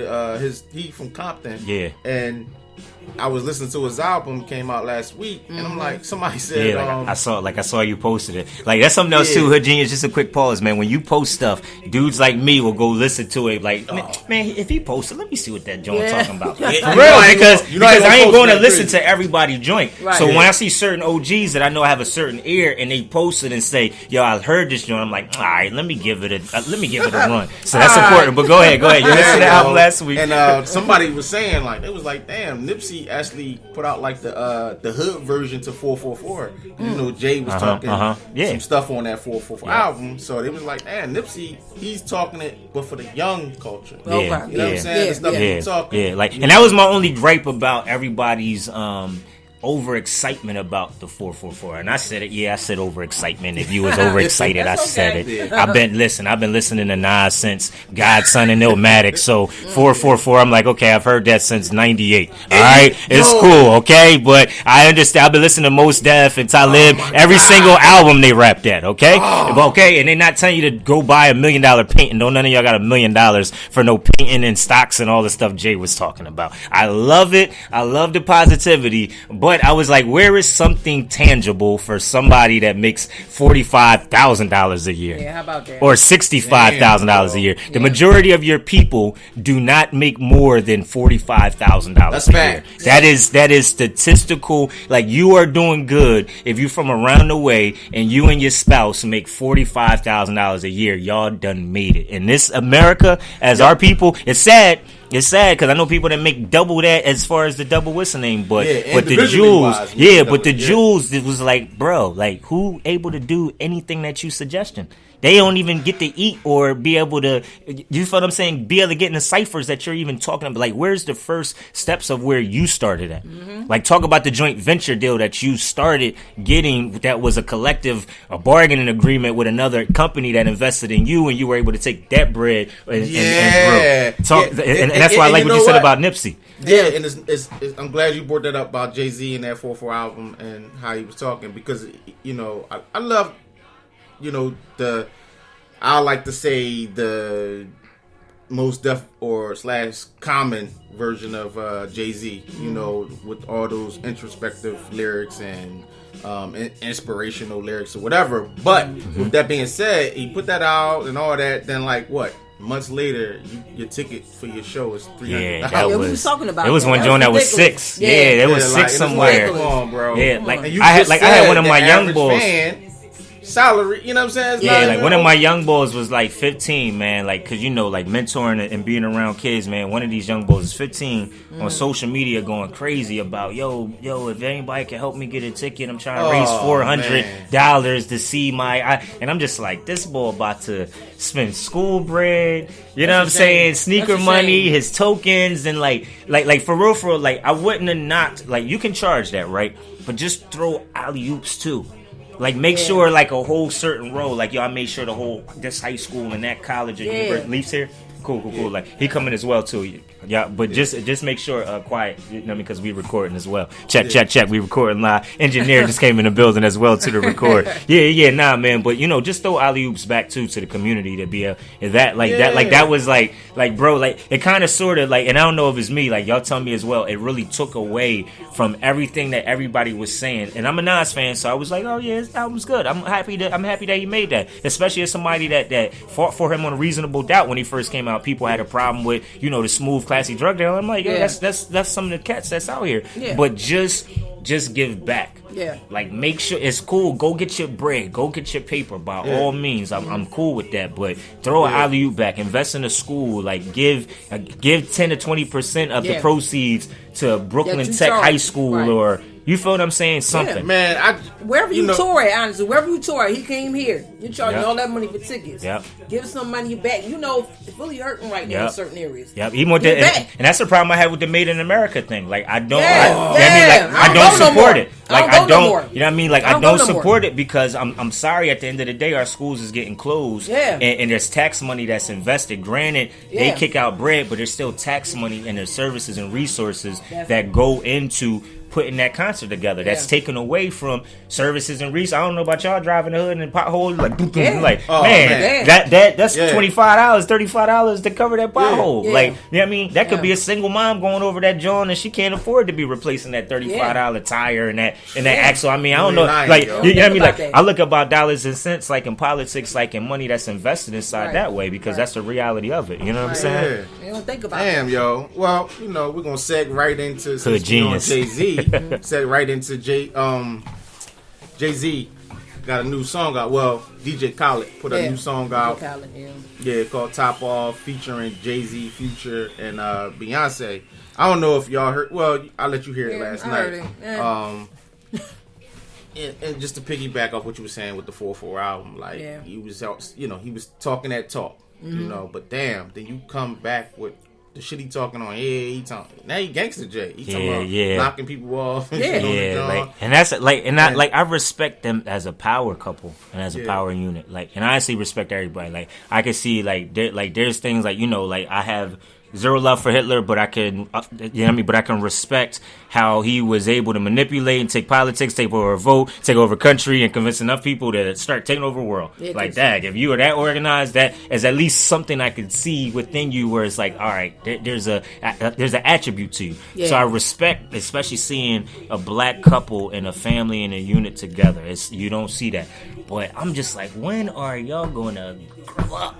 he from Compton. Yeah. And I was listening to his album, came out last week, and I'm like, somebody said, I saw you posted it. Like that's something else too, Regina. Just a quick pause, man. When you post stuff, dudes like me will go listen to it. Like, man, if he posted, let me see what that joint talking about. For real, because I ain't going to listen to everybody joint. Right. So when I see certain OGs that I know have a certain ear, and they post it and say, "Yo, I heard this joint," I'm like, all right, let me give it a run. So that's important. But go ahead. You listened to the album last week, and somebody was saying like, it was like, damn, Nipsey actually put out like the hood version to 444. You know, Jay was talking some stuff on that 444 album, so it was like, damn, Nipsey, he's talking it, but for the young culture. You know what I'm saying? The stuff he's talking. Like, and that was my only gripe about everybody's overexcitement about the 444, and I said it. I said overexcitement. If you was overexcited, I said it. I've been listening to Nas since Godson and Illmatic. So 444, I'm like, okay, I've heard that since '98. All right, it's cool, okay, but I understand. I've been listening to Mos Def and Talib. Every single album they rap that, okay, okay, and they're not telling you to go buy $1 million painting. Don't none of y'all got $1 million for no painting and stocks and all the stuff Jay was talking about. I love it. I love the positivity, but I was like, where is something tangible for somebody that makes $45,000 a year? Yeah, how about that? Or $65,000 a year. The majority of your people do not make more than $45,000 a year. That is statistical. Like, you are doing good if you from around the way and you and your spouse make $45,000 a year. Y'all done made it. In this America, as our people, it's sad. It's sad because I know people that make double that as far as the double what's the name, but the jewels, jewels, it was like, bro, like, who able to do anything that you suggesting? They don't even get to eat or be able to, you feel what I'm saying, be able to get in the ciphers that you're even talking about. Like, where's the first steps of where you started at? Like, talk about the joint venture deal that you started getting that was a collective, a bargaining agreement with another company that invested in you, and you were able to take that bread and grow. And that's why I like what you said about Nipsey. Yeah, and it's I'm glad you brought that up about Jay-Z and that 4/4 album and how he was talking, because, you know, I love, you know, I like to say the most def or / common version of Jay-Z, you know, with all those introspective lyrics and inspirational lyrics or whatever. But with that being said, he put that out and all that, then like what? Months later, your ticket for your show is $300. Yeah, we was talking about. It was one joint that was $6. Yeah, there was $6 somewhere. Come on, bro. Yeah, like I had one of my young boys. Salary, you know what I'm saying? Yeah, like one of my young boys was like 15, man. Like, cause you know, like mentoring and being around kids, man. One of these young boys is 15 on social media, going crazy about, yo, if anybody can help me get a ticket, I'm trying to raise $400 to see and I'm just like, this boy about to spend school bread, you know what I'm saying? Sneaker money, his tokens, and like for real, like I wouldn't have knocked. Like, you can charge that, right? But just throw alley-oops too. Like, make sure, like, a whole certain row. Like, yo, I made sure this high school and that college or university leaves here. Cool. Like, he coming as well, too. Yeah, but just make sure, quiet, you know, because we recording as well. Check, we recording live. Engineer just came in the building as well to the record. Nah, man, but, you know, just throw alley-oops back, too, to the community to be that was, like, bro, like, it kind of sort of, like, and I don't know if it's me, like, y'all tell me as well, it really took away from everything that everybody was saying. And I'm a Nas fan, so I was like, oh, yeah, this album's good. I'm happy that he made that, especially as somebody that fought for him on a reasonable doubt when he first came out. People had a problem with, you know, the smooth, classy drug dealer. I'm like, that's some of the cats that's out here. Yeah. But just give back. Yeah. Like, make sure it's cool. Go get your bread. Go get your paper by all means. I'm cool with that. But throw an alley-oop back. Invest in a school. Like, give 10 to 20% of the proceeds to Brooklyn Tech High School or. You feel what I'm saying? Something. Yeah, man. Wherever you tour at, honestly, wherever you tour at, he came here. You charging all that money for tickets. Yep. Give some money back. You know, it's really hurting right now in certain areas. Yep. And that's the problem I have with the Made in America thing. Like, I don't. I don't support it. Like, I don't. You know what I mean? Like, I don't support it because I'm sorry. At the end of the day, our schools is getting closed. Yeah. And there's tax money that's invested. Granted, they kick out bread, but there's still tax money and there's services and resources that go into putting that concert together. That's taken away from services and research. I don't know about y'all driving the hood and pothole like, like man, that's $25, $35 to cover that pothole. Like, you know what I mean? That could be a single mom going over that joint and she can't afford to be replacing that $35 tire and that axle. I mean, I don't know. Like, you know what I mean? Like, I look about dollars and cents, like in politics, like in money that's invested inside that way, because that's the reality of it. You know what I'm saying? You don't think about it. Yo. Well, you know, we're gonna seg right into Jay-Z. Seg right into Jay-Z got a new song out. Well, DJ Khaled put a new song out. Khaled, called Top Off, featuring Jay-Z, Future, and Beyonce. I don't know if y'all heard. Well, I'll let you hear it last night. And just to piggyback off what you were saying with the 4/4 album, like he was, you know, he was talking that talk, you know. But damn, then you come back with the shit he talking on. Now he gangster Jay. He talking about knocking people off. And that's I respect them as a power couple and as a power unit. Like, and I honestly respect everybody. Like, I can see there's things like, you know, like I have zero love for Hitler, but I can, you know what I mean? But I can respect how he was able to manipulate and take politics, take over a vote, take over a country, and convince enough people to start taking over the world. Like that. If you are that organized, that is at least something I could see within you, where it's like, all right, there's an attribute to you. So I respect, especially seeing a black couple and a family and a unit together. You don't see that. But I'm just like, when are y'all going to grow up?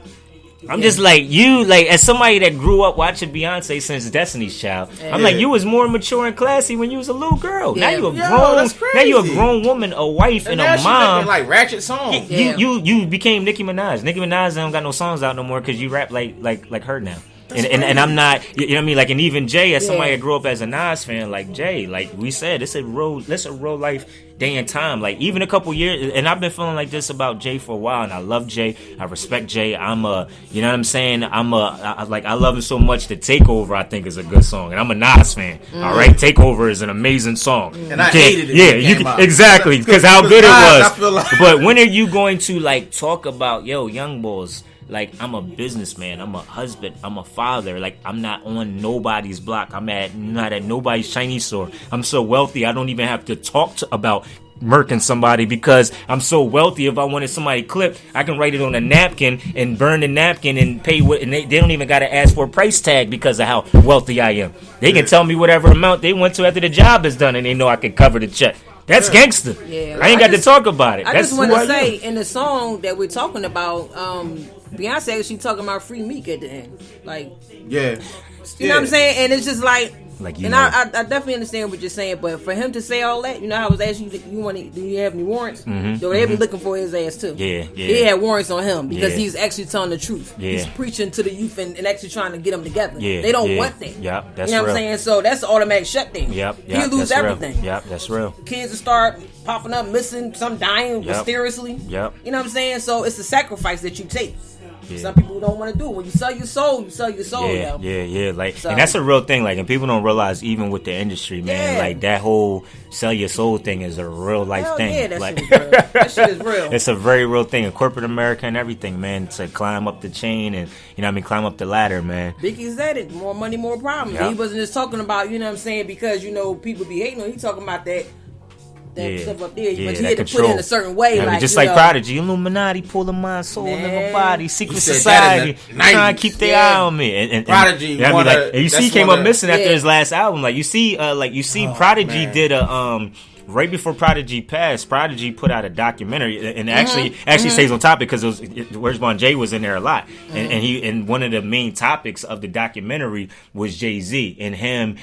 I'm just like, you, like, as somebody that grew up watching Beyonce since Destiny's Child, I'm like, you was more mature and classy when you was a little girl. Now you a grown woman, a wife, and a mom. Like ratchet songs. You became Nicki Minaj. Nicki Minaj don't got no songs out no more because you rap like her now. And I'm not, you know what I mean? Like, and even Jay, as somebody that grew up as a Nas fan, like Jay, like we said, it's a real life day and time. Like, even a couple years, and I've been feeling like this about Jay for a while, and I love Jay, I respect Jay. You know what I'm saying? I love him so much. The Takeover, I think, is a good song, and I'm a Nas fan. All right, Takeover is an amazing song. And I hated it. Yeah, exactly, because how good it was. But when are you going to like talk about, young boys? Like, I'm a businessman, I'm a husband, I'm a father. Like, I'm not on nobody's block. I'm not at nobody's Chinese store. I'm so wealthy, I don't even have to talk about murking somebody because I'm so wealthy. If I wanted somebody clipped, I can write it on a napkin and burn the napkin and pay what, and they don't even got to ask for a price tag because of how wealthy I am. They can tell me whatever amount they want to after the job is done, and they know I can cover the check. That's gangster. Yeah, I ain't got to talk about it. I just want to say, in the song that we're talking about, Beyonce actually talking about free Meek at the end. Like, you know what I'm saying? And it's just like and I definitely understand what you're saying, but for him to say all that, you know, I was asking you, do you have any warrants? So they be looking for his ass too. He had warrants on him because he's actually telling the truth. He's preaching to the youth and actually trying to get them together. They don't want that. That's you know what I'm saying? So that's the automatic shutdown. He'll lose everything. Real. That's real. Kids will start popping up, missing, some dying mysteriously. You know what I'm saying? So it's a sacrifice that you take. Some people don't want to do it. When you sell your soul, you sell your soul. Like, so, and that's a real thing. Like, and people don't realize, even with the industry, man, like that whole sell your soul thing is a real life thing. That shit is real. That shit is real. It's a very real thing in corporate America and everything, man. To climb up the chain and, you know what I mean, climb up the ladder, man. Biggie said it. More money, more problems. He wasn't just talking about, you know what I'm saying, because, you know, people be hating on him. He talking about that stuff up there, but you had to put it in a certain way, like just like Prodigy, Illuminati pulling my soul in my body, secret society trying to keep their eye on me. And Prodigy, and you see, he came up missing after his last album. Like you see, Prodigy did a right before Prodigy passed, Prodigy put out a documentary, and actually stays on topic because Where's Bon Jay was in there a lot, and one of the main topics of the documentary was Jay-Z and him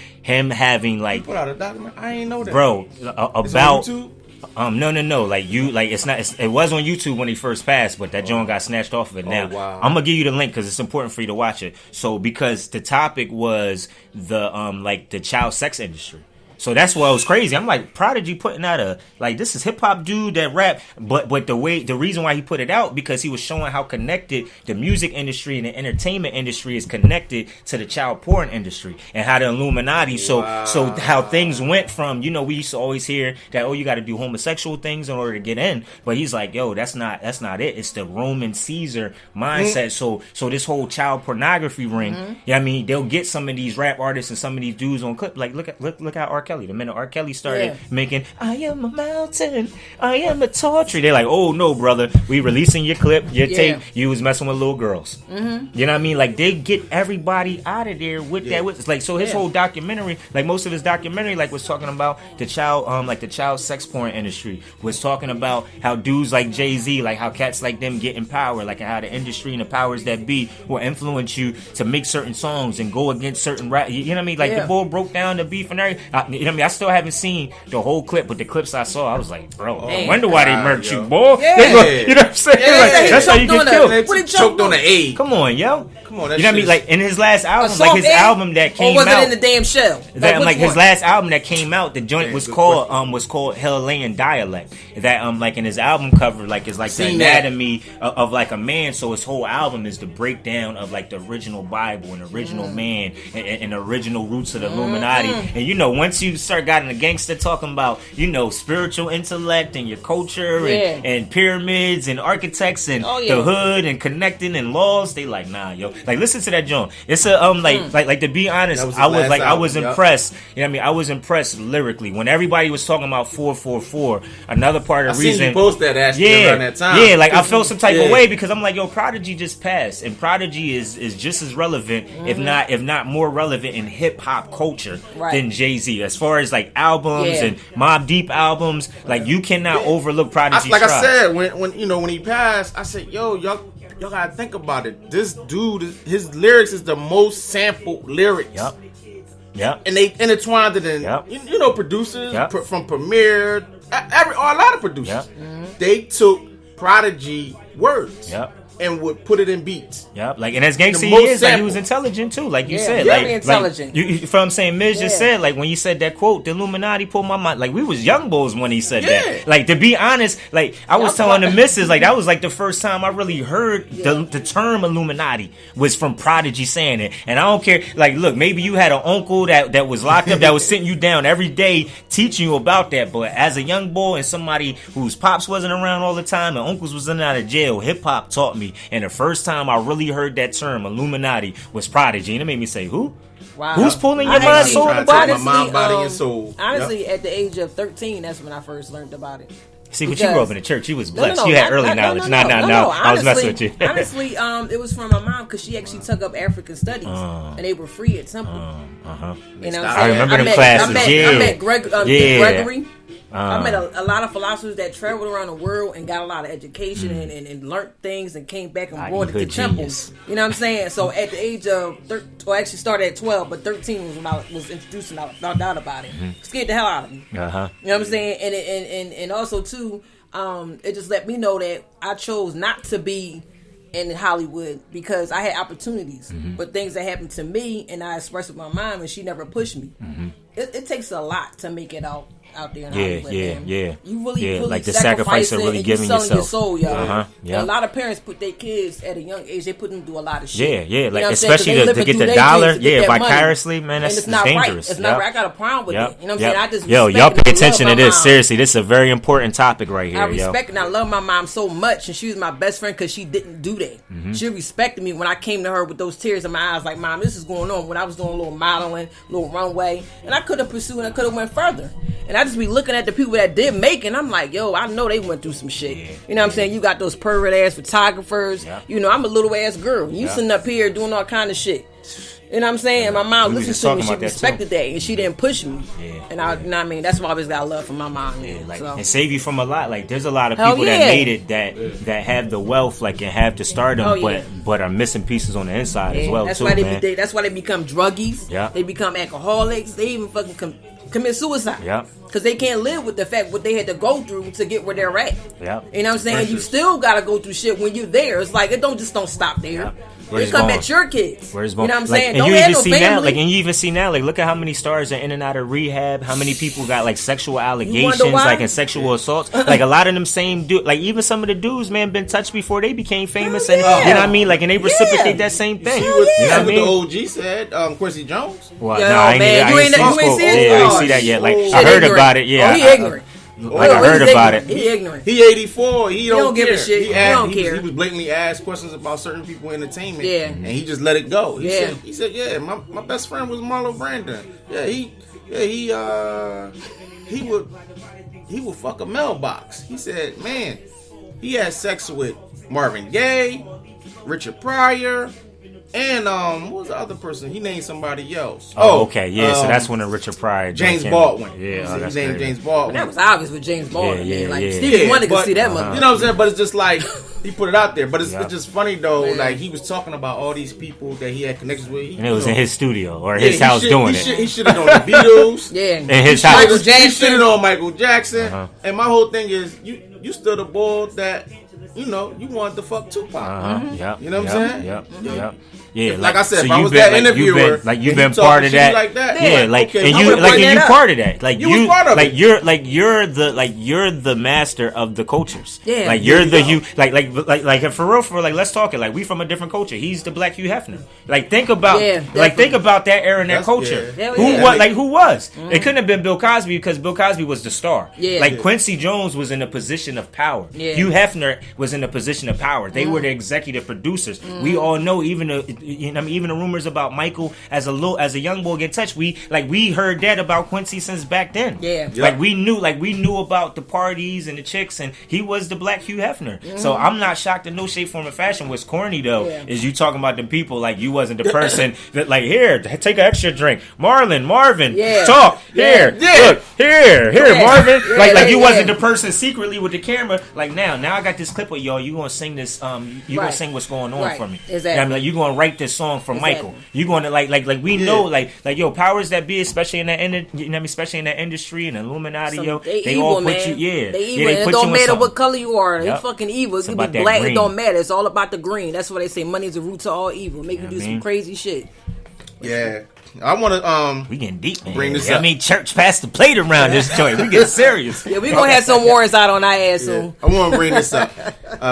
having like, he put out a documentary. I ain't know that, bro. About YouTube? No. It was on YouTube when he first passed, but that joint got snatched off of it. Now I'm gonna give you the link because it's important for you to watch it. So because the topic was the child sex industry. So that's what was crazy. I'm like, Prodigy putting out this is hip hop dude that rap, but the reason why he put it out, because he was showing how connected the music industry and the entertainment industry is connected to the child porn industry, and how the Illuminati. So how things went from, you know, we used to always hear that, you got to do homosexual things in order to get in, but he's like, that's not it. It's the Roman Caesar mindset. So this whole child pornography ring, you know what I mean, they'll get some of these rap artists and some of these dudes on clip, like look how R. Kelly. The minute R. Kelly started making I am a mountain, I am a tall tree, they're like, oh no, brother, we releasing your clip, your tape, you was messing with little girls. Mm-hmm. You know what I mean? Like, they get everybody out of there with that. It's like, so his whole documentary, like most of his documentary, like was talking about the child sex porn industry, was talking about how dudes like Jay-Z, like how cats like them get in power, like how the industry and the powers that be will influence you to make certain songs and go against certain rap. You know what I mean? Like the bull broke down the beef and everything. You know what I mean? I still haven't seen the whole clip, but the clips I saw, I was like, bro, I wonder why they murked you, boy. You know what I'm saying? Like, that's how you get killed. They choked on the A. Come on, yo. Come on, you know what I mean? Like in his last album, like his album that came out, or was it in the damn shell? Like his last album that came out, the joint was called Himalayan Dialect. That like in his album cover, like it's like the anatomy of like a man. So his whole album is the breakdown of like the original Bible and original man and the original roots of the Illuminati. And you know, once you start getting the gangster talking about, you know, spiritual intellect and your culture and pyramids and architects and the hood and connecting and laws, they like, nah, yo. Like, listen to that joint. It's a like to be honest, I was impressed. You know what I mean? I was impressed lyrically when everybody was talking about 444. Another part of the reason you post that around that time. Yeah, like I felt some type of way because I'm like, yo, Prodigy just passed, and Prodigy is just as relevant, if not more relevant in hip hop culture than Jay-Z. As far as like albums and Mobb Deep albums, like you cannot overlook Prodigy. Like I said, when he passed, I said, yo, y'all gotta think about it. This dude, his lyrics is the most sampled lyrics. Yep. And they intertwined it in, you know, producers from Premier, a lot of producers. They took Prodigy words. And would put it in beats. Like, and as gangster he is, like, he was intelligent too, like you said. Very like, intelligent. Like, you know what I'm saying? Miz just said, like, when you said that quote, the Illuminati pulled my mind. Like, we was young bulls when he said that. Like, to be honest, like, I was telling the missus, like, that was like the first time I really heard the term Illuminati was from Prodigy saying it. And I don't care, like, look, maybe you had an uncle that was locked up that was sitting you down every day teaching you about that. But as a young boy and somebody whose pops wasn't around all the time and uncles was in and out of jail, hip hop taught me. And the first time I really heard that term, Illuminati, was Prodigy. And it made me say, who? Wow. Who's pulling your mind, soul, and body? My mind, body, and soul. Honestly, at the age of 13, that's when I first learned about it. See, but you grew up in the church. You was blessed. You had early knowledge. No. I was messing with you. Honestly, it was from my mom because she actually took up African studies, and they were free at Temple. You know what I'm saying? I remember them classes. I met Gregory. I met a lot of philosophers that traveled around the world and got a lot of education and learned things and came back and brought it to temples. You know what I'm saying? So at the age of actually started at 12, but 13 was when I was introduced and I found out about it. Scared the hell out of me. You know what I'm saying? And also too, it just let me know that I chose not to be in Hollywood because I had opportunities, but things that happened to me and I expressed with my mom and she never pushed me. It takes a lot to make it out there in Hollywood. You really like the sacrifice of really giving yourself your soul, y'all. A lot of parents put their kids at a young age, they put them through a lot of shit. Like especially to get the dollar, vicariously, man, that's dangerous. Right. It's not right. I got a problem with it. You know what I'm saying? I just y'all pay attention to this. Seriously, this is a very important topic right here. I respect and I love my mom so much, and she was my best friend because she didn't do that. She respected me when I came to her with those tears in my eyes, like, Mom, this is going on. When I was doing a little modeling, a little runway, and I could have pursued and I could have went further. And I just be looking at the people that did make it, and I'm like, yo, I know they went through some shit. You know what I'm saying? You got those pervert ass photographers. You know, I'm a little ass girl. You sitting up here doing all kind of shit. You know what I'm saying? And my mom listened to me. She respected that, and she didn't push me. And I, you know what I mean? That's why I always got love from my mom. And save you from a lot. Like, there's a lot of people that made it that have the wealth, like, and have the stardom, but are missing pieces on the inside as well. That's why that's why they become druggies. They become alcoholics. They even fucking commit suicide. Because they can't live with the fact what they had to go through to get where they're at. You know what I'm saying? You still gotta go through shit when you're there. It's like it don't stop there. They come at your kids. You know what I'm saying? Don't have no family. And you even see now, like, look at how many stars are in and out of rehab. How many people got like sexual allegations, like, and sexual assaults. Like, a lot of them same dude, like, even some of the dudes, man, been touched before they became famous, and you know what I mean? Like, and they reciprocate that same thing. You know what I mean? What the OG said, Quincy Jones. Well, I ain't see that yet. Like, I heard about it. He ignorant. Like, I heard about it. He ignorant. He 84. He don't give a shit. He don't care. He was blatantly asked questions about certain people in entertainment. And he just let it go. He said, my best friend was Marlon Brando. He Yeah, he would fuck a mailbox. He said, man, he had sex with Marvin Gaye, Richard Pryor, and what was the other person? He named somebody else. Oh, okay, yeah. So that's when the Richard Pryor, James Baldwin. Yeah, he named James Baldwin. But that was obvious with James Baldwin. Yeah, Like yeah. Stevie Wonder could see that mother. You know what I'm saying? But it's just like he put it out there. But it's just funny though. Man. Like he was talking about all these people that he had connections with, and it was in his studio or his house doing it. He should have known the Beatles. Yeah, in his house. Michael He Jackson. should have known Michael Jackson. And my whole thing is, you stood a ball that you wanted to fuck Tupac. Yep. You know what I'm saying? Yep. Yeah, like I said, so if I you've was been, that like, interviewer, you've been part of that. Like that. Yeah, like okay, and I you would've brought that up. part of that. Like You was part of it. you're the master of the cultures. Yeah. Like you're the you like for real let's talk it. Like we from a different culture. He's the Black Hugh Hefner. Like think about think about that era and that culture. Yeah. Who was? It couldn't have been Bill Cosby because Bill Cosby was the star. Yeah. Like Quincy Jones was in a position of power. Yeah. Hugh Hefner was in a position of power. They were the executive producers. We all know even the rumors about Michael as a young boy get touched. We heard that about Quincy since back then. Yeah. Like we knew about the parties and the chicks, and he was the Black Hugh Hefner. So I'm not shocked in no shape, form, or fashion. What's corny though is you talking about the people like you wasn't the person that like here take an extra drink, Marvin, talk here, look here, Marvin. Like you wasn't the person secretly with the camera. Like now I got this clip of y'all. You gonna sing this? You gonna sing what's going on for me? Exactly. I mean, like you gonna write this song for Michael. You going to like we know like yo powers that be, especially in that especially in that industry and Illuminati, they evil, all put man. you They evil. they it put don't you matter something. what color you are. Yep. They fucking evil. It's You be about that black, green. it don't matter. It's all about the green. That's why they say money is the root to all evil. Make you do some crazy shit. Yeah. I want to we getting deep, man. bring this up. I mean, church passed the plate around this joint. We get serious. Yeah, we gonna have some warrants out on our ass soon. I want to bring this up.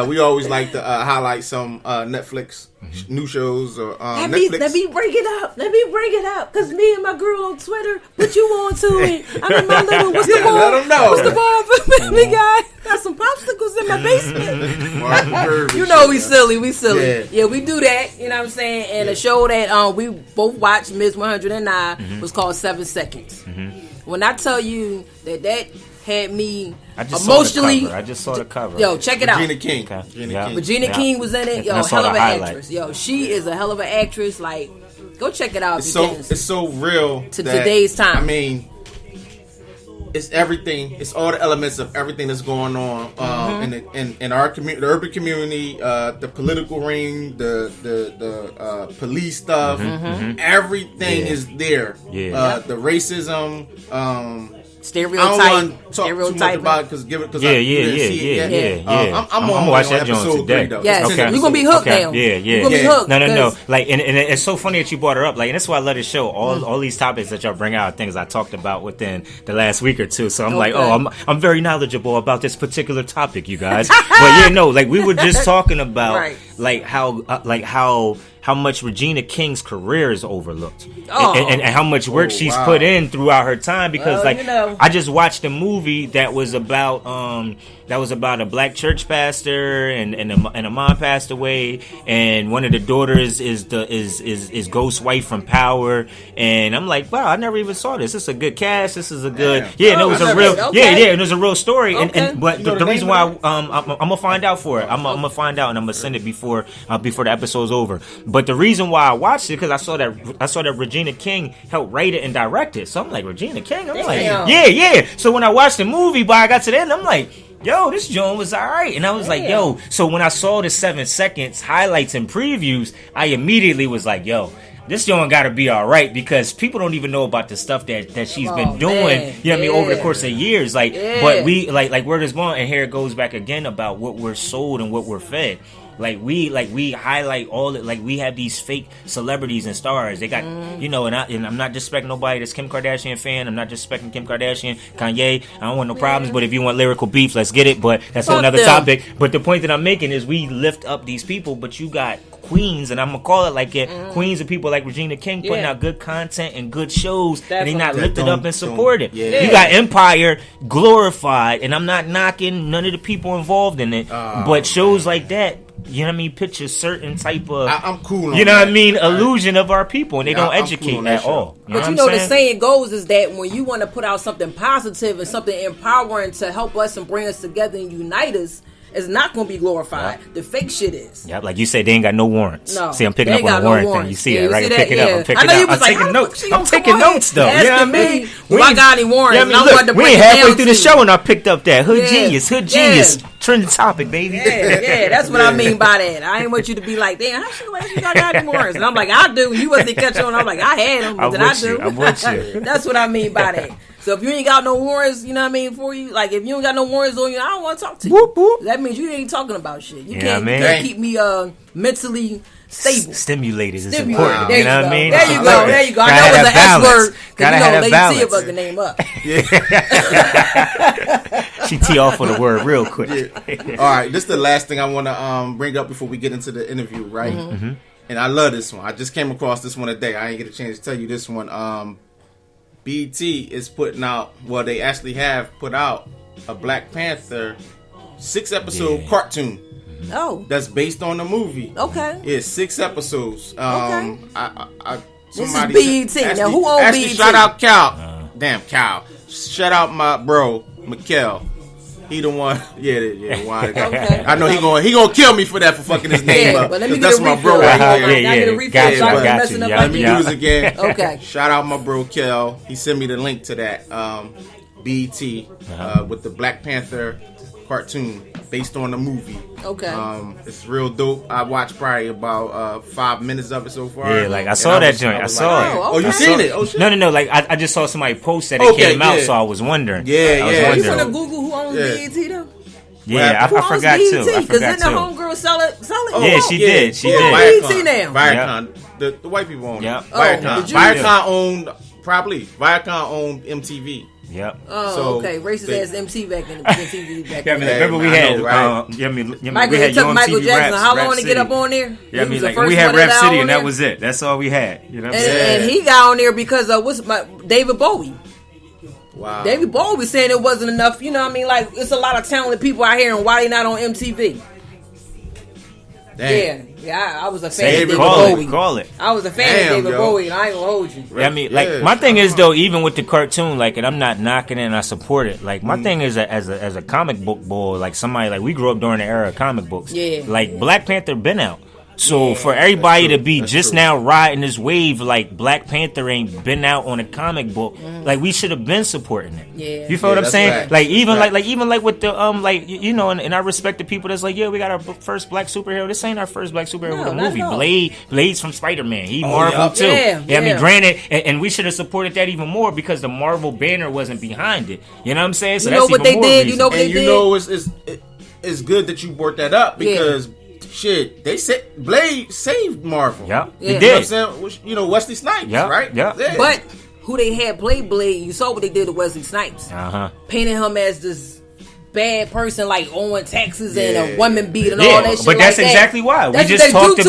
We always like to highlight some Netflix new shows or Netflix. Let me bring it up. Cause me and my girl on Twitter, what you on to it? I'm in my little, what's the ball? let 'em know. What's the ball for me, guy? Got some popsicles in my basement. Martin Purvis. You know we silly. Yeah. Yeah, we do that. You know what I'm saying? And a show that we both watched, Ms. 109, was called 7 Seconds. When I tell you that had me emotionally, I just saw the cover. Yo, check it out. Regina King. Okay. Regina King was in it. Yo, And I saw hell of the an highlights. actress. Yo, she is a hell of an actress. Like, go check it out. It's if you can. so real To that, today's time. I mean, it's everything. It's all the elements of everything that's going on in our community, the urban community, the political ring, the police stuff. Everything is there. Yeah. The racism. I don't Stereotype. want to talk too much about it because you didn't see it yet. I'm gonna on watch that episode joint today. 3 though. Yes, Okay. we're gonna be hooked Okay. now. Yeah. We're gonna be hooked. No. Like, and it's so funny that you brought her up. Like, and that's why I love the show. All these topics that y'all bring out are things I talked about within the last week or two. So I'm like, I'm very knowledgeable about this particular topic, you guys. But yeah, no, like we were just talking about like how much Regina King's career is overlooked, and how much work she's put in throughout her time. Because I just watched a movie that was about a black church pastor and a mom passed away, and one of the daughters is Ghost's wife from Power, and I'm like, wow, I never even saw this. This is a good cast. This is a good and it was a real and it was a real story. And but the reason why I'm gonna find out for it. I'm gonna find out and I'm gonna send it before the episode's over. But the reason why I watched it because I saw that Regina King helped write it and direct it. So I'm like, Regina King? I'm like, yeah. So when I watched the movie, but I got to the end, I'm like, yo, this joint was alright. And I was like, yo. So when I saw the 7 seconds highlights and previews, I immediately was like, yo, this joint gotta be alright because people don't even know about the stuff that she's been doing, you know what I mean, over the course of years. Like, but we like where this going, and here it goes back again about what we're sold and what we're fed. Like we highlight all it. Like we have these fake celebrities and stars. They got and I'm not disrespecting nobody that's Kim Kardashian fan. I'm not disrespecting Kim Kardashian, Kanye. I don't want no problems. But if you want lyrical beef, let's get it. But that's another topic. But the point that I'm making is we lift up these people, but you got queens, and I'm gonna call it like it. Queens of people like Regina King putting out good content and good shows, and they not lifted up and supported. You got Empire glorified, and I'm not knocking none of the people involved in it, but shows like that you know what I mean, picture certain type of, I'm cool on you know that. what I mean, illusion of our people, and they don't educate cool at all. But you know, the saying goes is that when you want to put out something positive and something empowering to help us and bring us together and unite us, it's not going to be glorified. The fake shit is. Yeah, like you said, they ain't got no warrants. No, see, I'm picking up on the warrant thing. You see that, right? I'm picking up. I'm picking up. I'm taking notes. I'm taking notes, though. You know what I mean? We ain't got any warrants. We ain't halfway through the show and I picked up that Hood Genius, trending topic, baby. Yeah, that's what I mean by that. I ain't want you to be like, damn, how you got any warrants? And I'm like, I do. You wasn't catch on. I'm like, I had them, but I do. I'm with you. That's what I mean by that. So if you ain't got no warrants, you know what I mean, for you, like if you ain't got no warrants on you, I don't want to talk to you. Whoop, whoop. That means you ain't talking about shit. You Yeah, can't keep me mentally stable. Stimulated is important. There You know what I mean? There you go. There you go. I know it's an S word because you know Lady T about the name up. She tee off on the word real quick. All right, this is the last thing I want to bring up before we get into the interview, right? Mm-hmm. And I love this one. I just came across this one today. I ain't get a chance to tell you this one. BT is putting out, well, they actually have put out a Black Panther 6-episode cartoon. Oh, that's based on the movie. Okay, it's 6 episodes. Okay, this is BET. Now, who owns BET? Shout out Cal. Damn, Cal. Shout out my bro, Mikkel. He the one. Yeah. Why? Okay. I know he gonna kill me for that, for fucking his name up. But let me get that's my bro right here. Got you. Let me use again. Okay. Shout out my bro Kel. He sent me the link to that BET with the Black Panther cartoon based on the movie. Okay. It's real dope. I watched probably about 5 minutes of it so far. Yeah, like I saw that joint. I saw it. Oh, you seen it? Oh shit. No. Like I just saw somebody post that it came out, so I was wondering. Yeah. You want to Google who owns BET though? Yeah, I forgot too. Because didn't the homegirl sell it? Yeah, she did. She did. BET now. Viacom. The white people own it. Yeah. Viacom owned MTV. Yep. Oh, so okay. Racist ass MC back in the MTV back then. Remember we had Michael Jackson. How long to get up on there? Yeah, I mean, like we had Rap City and that was it. That's all we had. You know what I'm saying? And he got on there because David Bowie. Wow. David Bowie was saying it wasn't enough. You know what I mean? Like it's a lot of talented people out here, and why they not on MTV? Damn. Yeah, I was a fan of David Bowie. Call it. I was a fan of David Bowie, and I ain't gonna hold you. Yeah, I mean, like my thing is though, even with the cartoon, like, and I'm not knocking it, and I support it. Like my thing is as a comic book boy, like somebody like we grew up during the era of comic books. Yeah. Like Black Panther been out. So for everybody to be just now riding this wave, like Black Panther ain't been out on a comic book, like we should have been supporting it. Yeah, you feel what I'm saying? Right. Like even like with the like you know, and I respect the people that's like, yeah, we got our first black superhero. This ain't our first black superhero with a movie. Blade's from Spider-Man. He Marvel too. Yeah, I mean, granted, and we should have supported that even more because the Marvel banner wasn't behind it. You know what I'm saying? So you know what they did. You know what they did. You know it's good that you brought that up because. Shit, they said Blade saved Marvel. Yeah, he did. You know what I'm saying? You know, Wesley Snipes, right? Yeah. But who they had play Blade, you saw what they did to Wesley Snipes. Painting him as this bad person, like owing taxes and a woman beat and all that shit. But that's exactly why we just talked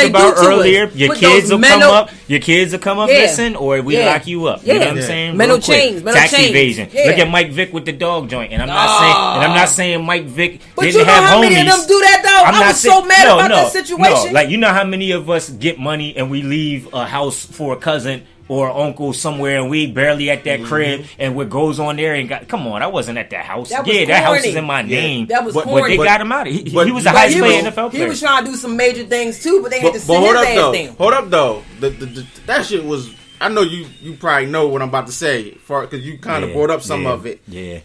about earlier. Your kids will come up. Your kids will come up missing, or we lock you up. You know what I'm saying? Mental change, tax evasion. Look at Mike Vick with the dog joint, and I'm not saying Mike Vick didn't have homies. But you know how many of them do that though? I was so mad about that situation. No, like you know how many of us get money and we leave a house for a cousin or uncle somewhere, and we barely at that crib, and what goes on there and got. Come on, I wasn't at that house. That house is in my name. That was but corny. They got him out. He was a high player NFL player. He was trying to do some major things too, but they had to sit his ass down. Hold up though, that shit was. I know you probably know what I'm about to say, because you kind of brought up some of it. Yeah.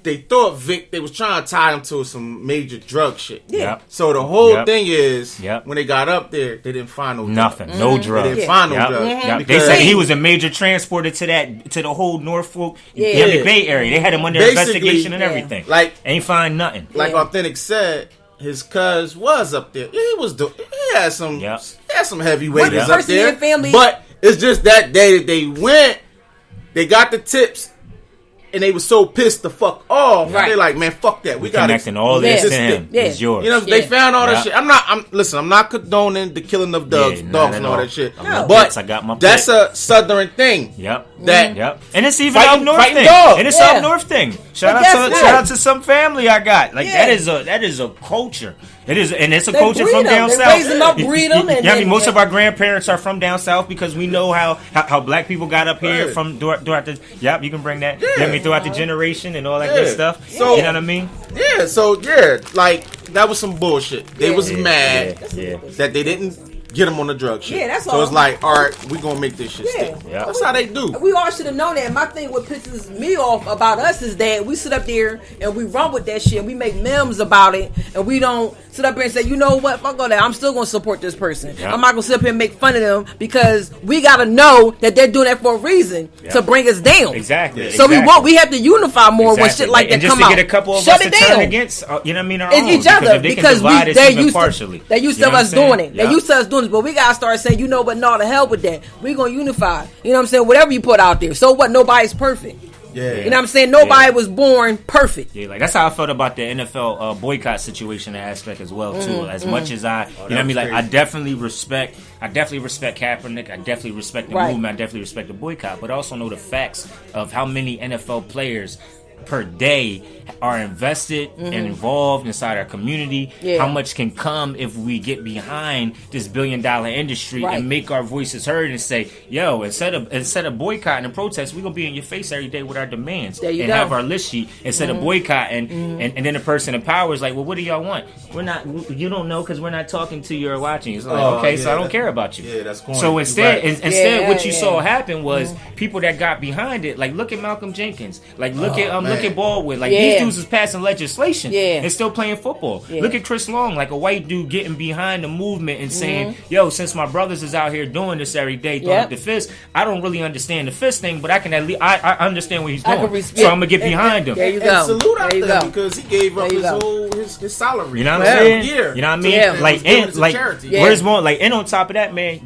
They thought Vic, they was trying to tie him to some major drug shit. Yeah. So the whole thing is, when they got up there, they didn't find no nothing, drugs. no drugs. They didn't find no drugs. They said he was a major transporter to the whole Norfolk Bay area. They had him under investigation and everything. Like ain't find nothing. Like Authentic said, his cuz was up there. Yeah, he had some heavyweights up there. But it's just that day that they went, they got the tips. And they were so pissed the fuck off. Right. They're like, man, fuck that. We got connecting all this to him. It's yours. You know, they found all that shit. I'm not condoning the killing of dogs and all that shit. But I got my that's a southern thing. Yep. And it's even up north thing. And it's up north thing. Shout out to some family I got. Like that is a culture. It is, and it's a culture from down south. Raise them up, breed them. I mean, most of our grandparents are from down south because we know how black people got up here from throughout the. Yep, you can bring that. Yeah. You know what I mean, throughout the generation and all that good stuff. So, you know what I mean? Yeah. So like that was some bullshit. They was mad that they didn't get them on the drug shit. Yeah, that's so all. So it's like, all right, we gonna make this shit stick. Yeah. That's how they do. We all should have known that. My thing, what pisses me off about us is that we sit up there and we run with that shit and we make memes about it and we don't sit up here and say, you know what, fuck all that. I'm still gonna support this person. I'm not gonna sit up here and make fun of them because we gotta know that they're doing that for a reason to bring us down. Exactly. So we have to unify more when shit like that come out. And just to get a couple of us to turn against, you know what I mean, our own. Each other because they're used to us doing it. They're used to us doing it, but we gotta start saying, you know what, no, to hell with that. We're gonna unify. You know what I'm saying? Whatever you put out there. So what? Nobody's perfect. Yeah. You know what I'm saying? Nobody was born perfect. Yeah, like that's how I felt about the NFL boycott situation aspect as well too. As much as I, you know what I mean, like I definitely respect Kaepernick. I definitely respect the movement. I definitely respect the boycott, but I also know the facts of how many NFL players per day are invested and involved inside our community. How much can come if we get behind this billion-dollar industry and make our voices heard and say, yo, instead of boycotting and protest, we're gonna be in your face every day with our demands and have our list sheet instead of boycotting and then the person in power is like, well, what do y'all want? You don't know because we're not talking to you or watching. It's like, so I don't care about you. Yeah, that's corny. So instead what you saw happen was people that got behind it, like look at Malcolm Jenkins, like look at Baldwin, like these dudes is passing legislation and still playing football. Look at Chris Long, like a white dude getting behind the movement and saying, yo, since my brothers is out here doing this every day, throwing up the fist, I don't really understand the fist thing, but I can at least I understand what he's doing, so I'm gonna get behind him. There you go. And salute out to him because he gave up his salary. You know what I'm saying? Year. You know what I mean? Yeah. Where's more like, and on top of that, man,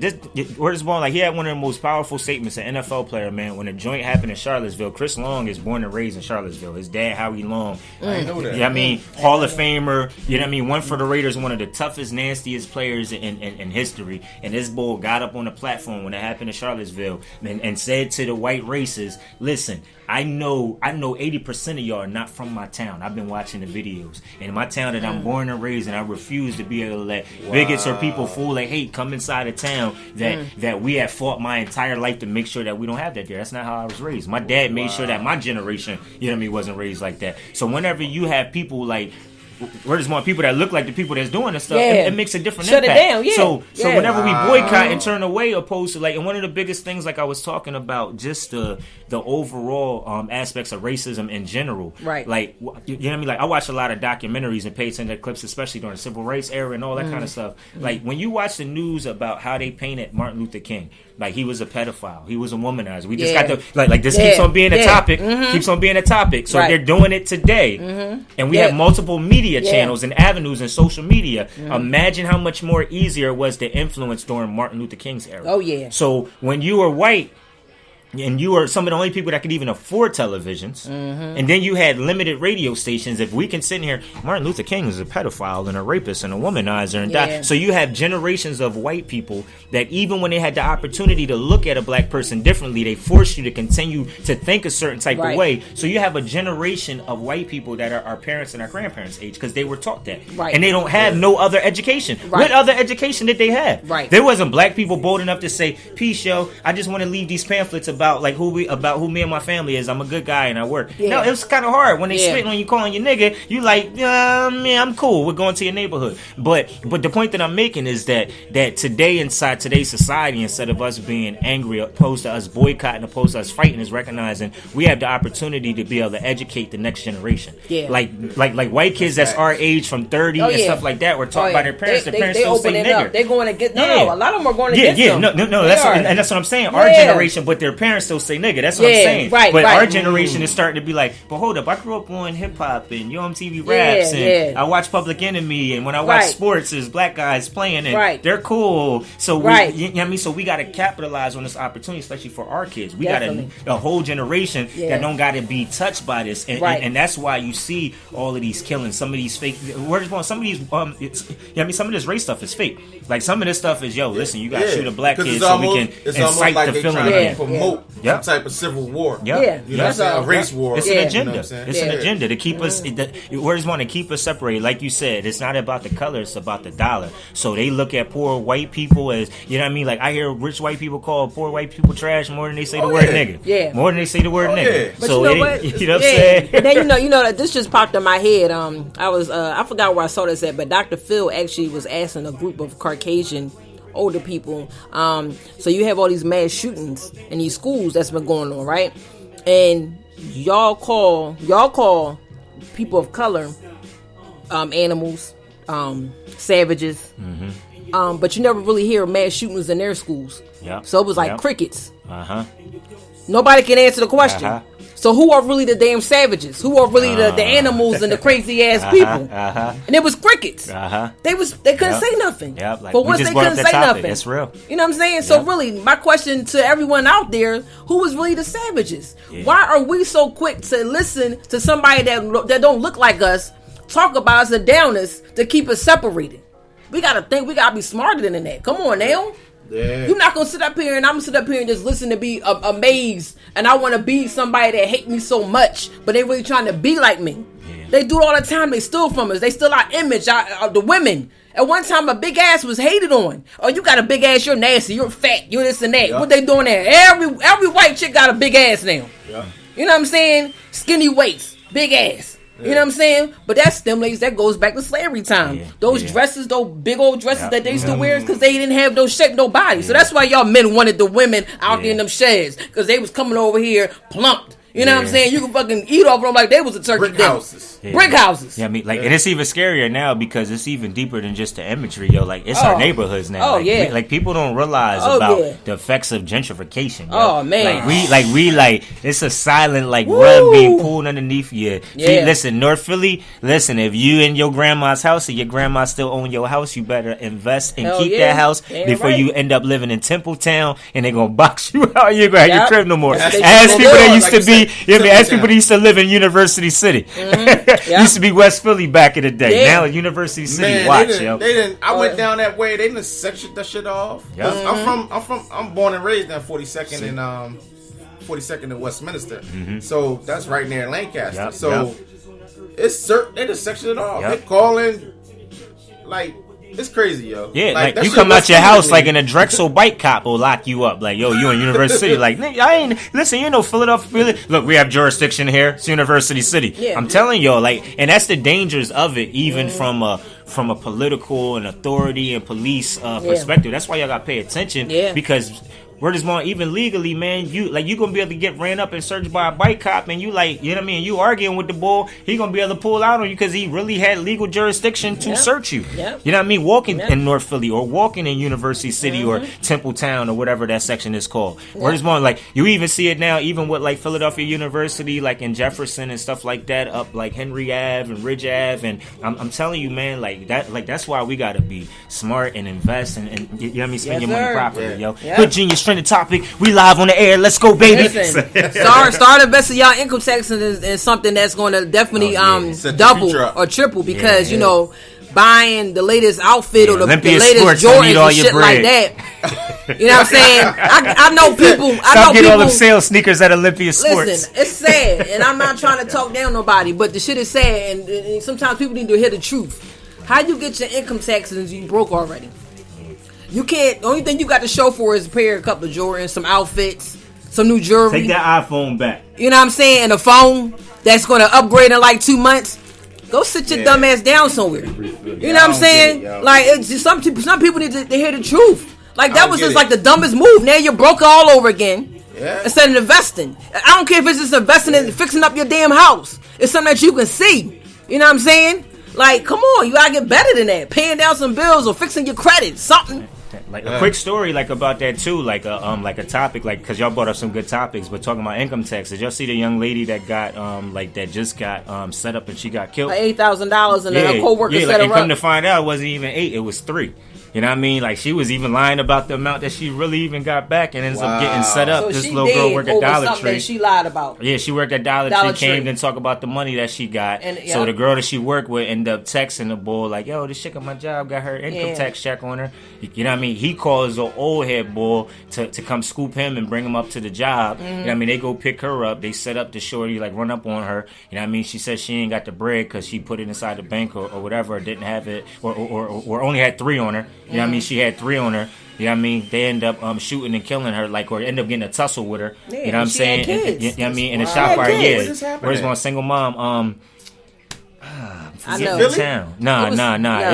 where's more like he had one of the most powerful statements, an NFL player, man. When the joint happened in Charlottesville, Chris Long is born and raised in Charlottesville. His dad, Howie Long, I know that. You know what I mean? Hall of Famer. You know what I mean? One for the Raiders, one of the toughest, nastiest players in history. And this bull got up on the platform when it happened in Charlottesville and said to the white races, listen, I know 80% of y'all are not from my town. I've been watching the videos. In my town that I'm born and raised, and I refuse to be able to let bigots or people full of hate come inside a town that we have fought my entire life to make sure that we don't have that there. That's not how I was raised. My dad made sure that my generation, you know what I mean, wasn't raised like that. So whenever you have people like, there's more people that look like the people that's doing this stuff, it makes a different impact. Shut it down, So whenever we boycott and turn away, opposed to like, and one of the biggest things, like I was talking about, just the overall aspects of racism in general. Right. Like, you know what I mean? Like, I watch a lot of documentaries and pay attention to clips, especially during the civil rights era and all that kind of stuff. Like, when you watch the news about how they painted Martin Luther King, like he was a pedophile, he was a womanizer. We just got to like this keeps on being a topic, keeps on being a topic. So they're doing it today, and we have multiple media channels and avenues and social media. Imagine how much more easier it was to influence during Martin Luther King's era. Oh yeah. So when you were white, and you were some of the only people that could even afford televisions, and then you had limited radio stations. If we can sit in here, Martin Luther King is a pedophile and a rapist and a womanizer and die. So you have generations of white people that even when they had the opportunity to look at a black person differently, they forced you to continue to think a certain type of way. So you have a generation of white people that are our parents and our grandparents' age because they were taught that, and they don't have no other education. What other education did they have? There wasn't black people bold enough to say, "Peace, yo, I just want to leave these pamphlets about like who me and my family is. I'm a good guy and I work." No, it was kind of hard when they spitting on you, calling you nigga. You like, man, I'm cool. We're going to your neighborhood. But the point that I'm making is that today, inside today's society, instead of us being angry, opposed to us boycotting, opposed to us fighting, is recognizing we have the opportunity to be able to educate the next generation. Like white kids that's our age from 30 and stuff like that were taught by their parents. Their parents still say nigger. They're going to get a lot of them are going to get them. No. That's what I'm saying. Our generation, but their parents still say nigga. That's what I'm saying. But our generation is starting to be like, but hold up, I grew up on hip hop and Yo MTV raps and I watch Public Enemy, and when I watch sports, there's black guys playing and they're cool. So you know what I mean? So we got to capitalize on this opportunity, especially for our kids. We got a whole generation that don't got to be touched by this, and that's why you see all of these killings. Some of these fake. Some of these. You know what I mean? Some of this race stuff is fake. Like some of this stuff is, yo, listen, you got to shoot a black kid so we can incite the feeling again. Promote promote some type of civil war. Yeah. You know what I'm saying? A race war. It's an agenda. You know what I'm It's an agenda to keep us. Words want to keep us separated. Like you said, it's not about the color. It's about the dollar. So they look at poor white people as, you know what I mean? Like I hear rich white people call poor white people trash more than they say the word nigga. Yeah. More than they say the word nigga. But so you know what? You know what I'm saying? And then you know that this just popped in my head. I forgot where I saw this at, but Dr. Phil actually was asking a group of Caucasian older people. So you have all these mass shootings in these schools that's been going on, right? And y'all call people of color animals, savages. Mm-hmm. But you never really hear mass shootings in their schools. Yep. So it was like crickets. Uh-huh. Nobody can answer the question. Uh-huh. So who are really the damn savages? Who are really the animals and the crazy ass people? And it was crickets. They couldn't say nothing. Yep. Like but once they couldn't say nothing, that's real. You know what I'm saying? Yep. So really, my question to everyone out there: who was really the savages? Yeah. Why are we so quick to listen to somebody that don't look like us talk about us and down us to keep us separated? We gotta think. We gotta be smarter than that. Come on now. Yeah. You're not gonna sit up here and I'm gonna sit up here and just listen to be amazed, and I want to be somebody that hate me so much, but they really trying to be like me. Yeah. They do it all the time. They steal from us. They steal our image. The women. At one time, a big ass was hated on. Oh, you got a big ass. You're nasty. You're fat. You're this and that. Yeah. What they doing there? Every white chick got a big ass now. Yeah. You know what I'm saying? Skinny waist, big ass. You know what I'm saying? But that stimulates, that goes back to slavery time. Yeah, those dresses, those big old dresses that they used to wear, because they didn't have those shape, no body. So that's why y'all men wanted the women out there in them sheds, because they was coming over here plumped. You know what I'm saying? You can fucking eat off them like they was a turkey. Brick houses. Yeah. Brick houses. Yeah, I mean, like, and it's even scarier now because it's even deeper than just the imagery, yo. Like, it's our neighborhoods now. Oh, like, like, people don't realize about the effects of gentrification. Yo. Oh, man. Like, it's a silent, like, rug being pulled underneath you. Yeah. Listen, North Philly, listen, if you in your grandma's house and your grandma still own your house, you better invest and keep that house before you end up living in Templetown and they're going to box you out. You ain't going to have your crib no more. As people that used to be, as people that used to live in University City. Used to be West Philly back in the day. Now University City. Man, watch, they didn't. I went down that way. They didn't section that shit off. I'm born and raised in 42nd and 42nd in Westminster. So that's right near Lancaster. So it's certain they just section it off. They calling like. It's crazy, yo. Yeah, like you come out your house like in a Drexel bike cop will lock you up. Like, yo, you in University City. Like, nigga, I ain't listen. You know, Philadelphia. Look, we have jurisdiction here. It's University City. Yeah. I'm telling y'all, like, and that's the dangers of it, even from a political and authority and police perspective. That's why y'all got to pay attention. Yeah. Because word is more, even legally, man, you gonna be able to get ran up and searched by a bike cop, and you like, you know what I mean, you arguing with the bull, he gonna be able to pull out on you because he really had legal jurisdiction to search you. You know what I mean? Walking in North Philly or walking in University City or Templetown or whatever that section is called. Word is more, like, you even see it now, even with like Philadelphia University, like in Jefferson and stuff like that, up like Henry Ave and Ridge Ave, and I'm telling you, man, like that's why we gotta be smart and invest and you know what I mean, spend your money properly, yo. Good genius. Trending topic. We live on the air. Let's go, baby. Start investing y'all income tax in something that's going to definitely double or triple, because you know, buying the latest outfit or the latest Jordans and shit like that. You know what I'm saying? I know people. Stop getting all them sales sneakers at Olympia Sports. Listen, it's sad, and I'm not trying to talk down nobody, but the shit is sad, and sometimes people need to hear the truth. How you get your income taxes and you broke already? You can't. The only thing you got to show for is a couple of Jordans, some outfits, some new jewelry. Take that iPhone back. You know what I'm saying? And a phone that's going to upgrade in like 2 months. Go sit your dumb ass down somewhere. You know what I'm saying? Like, it's just some people need to hear the truth. Like, that was just like the dumbest move. Now you're broke all over again. Instead of investing. I don't care if it's just investing in fixing up your damn house. It's something that you can see. You know what I'm saying? Like, come on, you gotta get better than that. Paying down some bills or fixing your credit, something. Like a quick story, like about that too, like a topic, like because y'all brought up some good topics, but talking about income tax. Did y'all see the young lady that got that just got set up and she got killed? $8,000 and a co-worker set her and up. come to find out, it wasn't even 8, it was 3. You know what I mean? Like, she was even lying about the amount that she really even got back, and ends up getting set up. So this little girl worked at Dollar Tree. That she lied about. Yeah, she worked at Dollar Tree. Came to talk about the money that she got. And, so the girl that she worked with ended up texting the boy like, "Yo, this chick at my job got her income tax check on her." You know what I mean? He calls the old head boy to come scoop him and bring him up to the job. You know what I mean? They go pick her up. They set up the shorty, like run up on her. You know what I mean? She says she ain't got the bread because she put it inside the bank or whatever, or didn't have it, or only had 3 on her. You know what I mean? She had 3 on her. You know what I mean? They end up shooting and killing her, like, or end up getting a tussle with her. Yeah, you know what I'm saying? And, you know what I mean? In the shot fire, where's one single mom? I know. Town. Nah.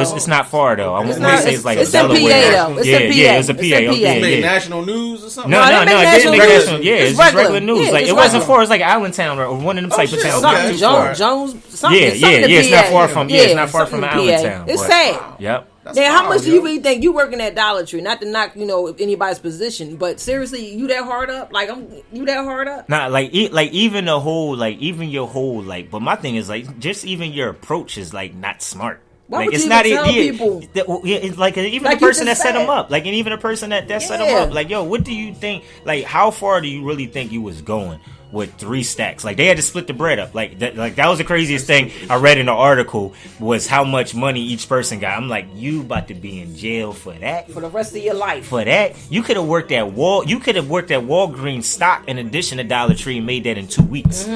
It's not far though. I want to say it's like it's Delaware. PA, though. It's a PA. It's national news or something. No, it didn't make national. Yeah, it's just regular news. Yeah, like it wasn't far. It's like Allentown or one of them type of towns. Okay. Jones. Something. Yeah. It's not far from. Yeah, it's not far from Allentown. It's sad. Yep. Now, how much do you really think you working at Dollar Tree? Not to knock, anybody's position, but seriously, you that hard up? Like, you that hard up? Nah, even the whole, even your whole, but my thing is, just even your approach is, not smart. Why would you even tell people? It's even the person that set him up, and even the person that set him up, yo, what do you think, how far do you really think you was going with 3 stacks? They had to split the bread up. That was the craziest thing I read in the article, was how much money each person got. I'm like, you about to be in jail for that? For the rest of your life. For that? You could have worked at Walgreens stock in addition to Dollar Tree and made that in 2 weeks.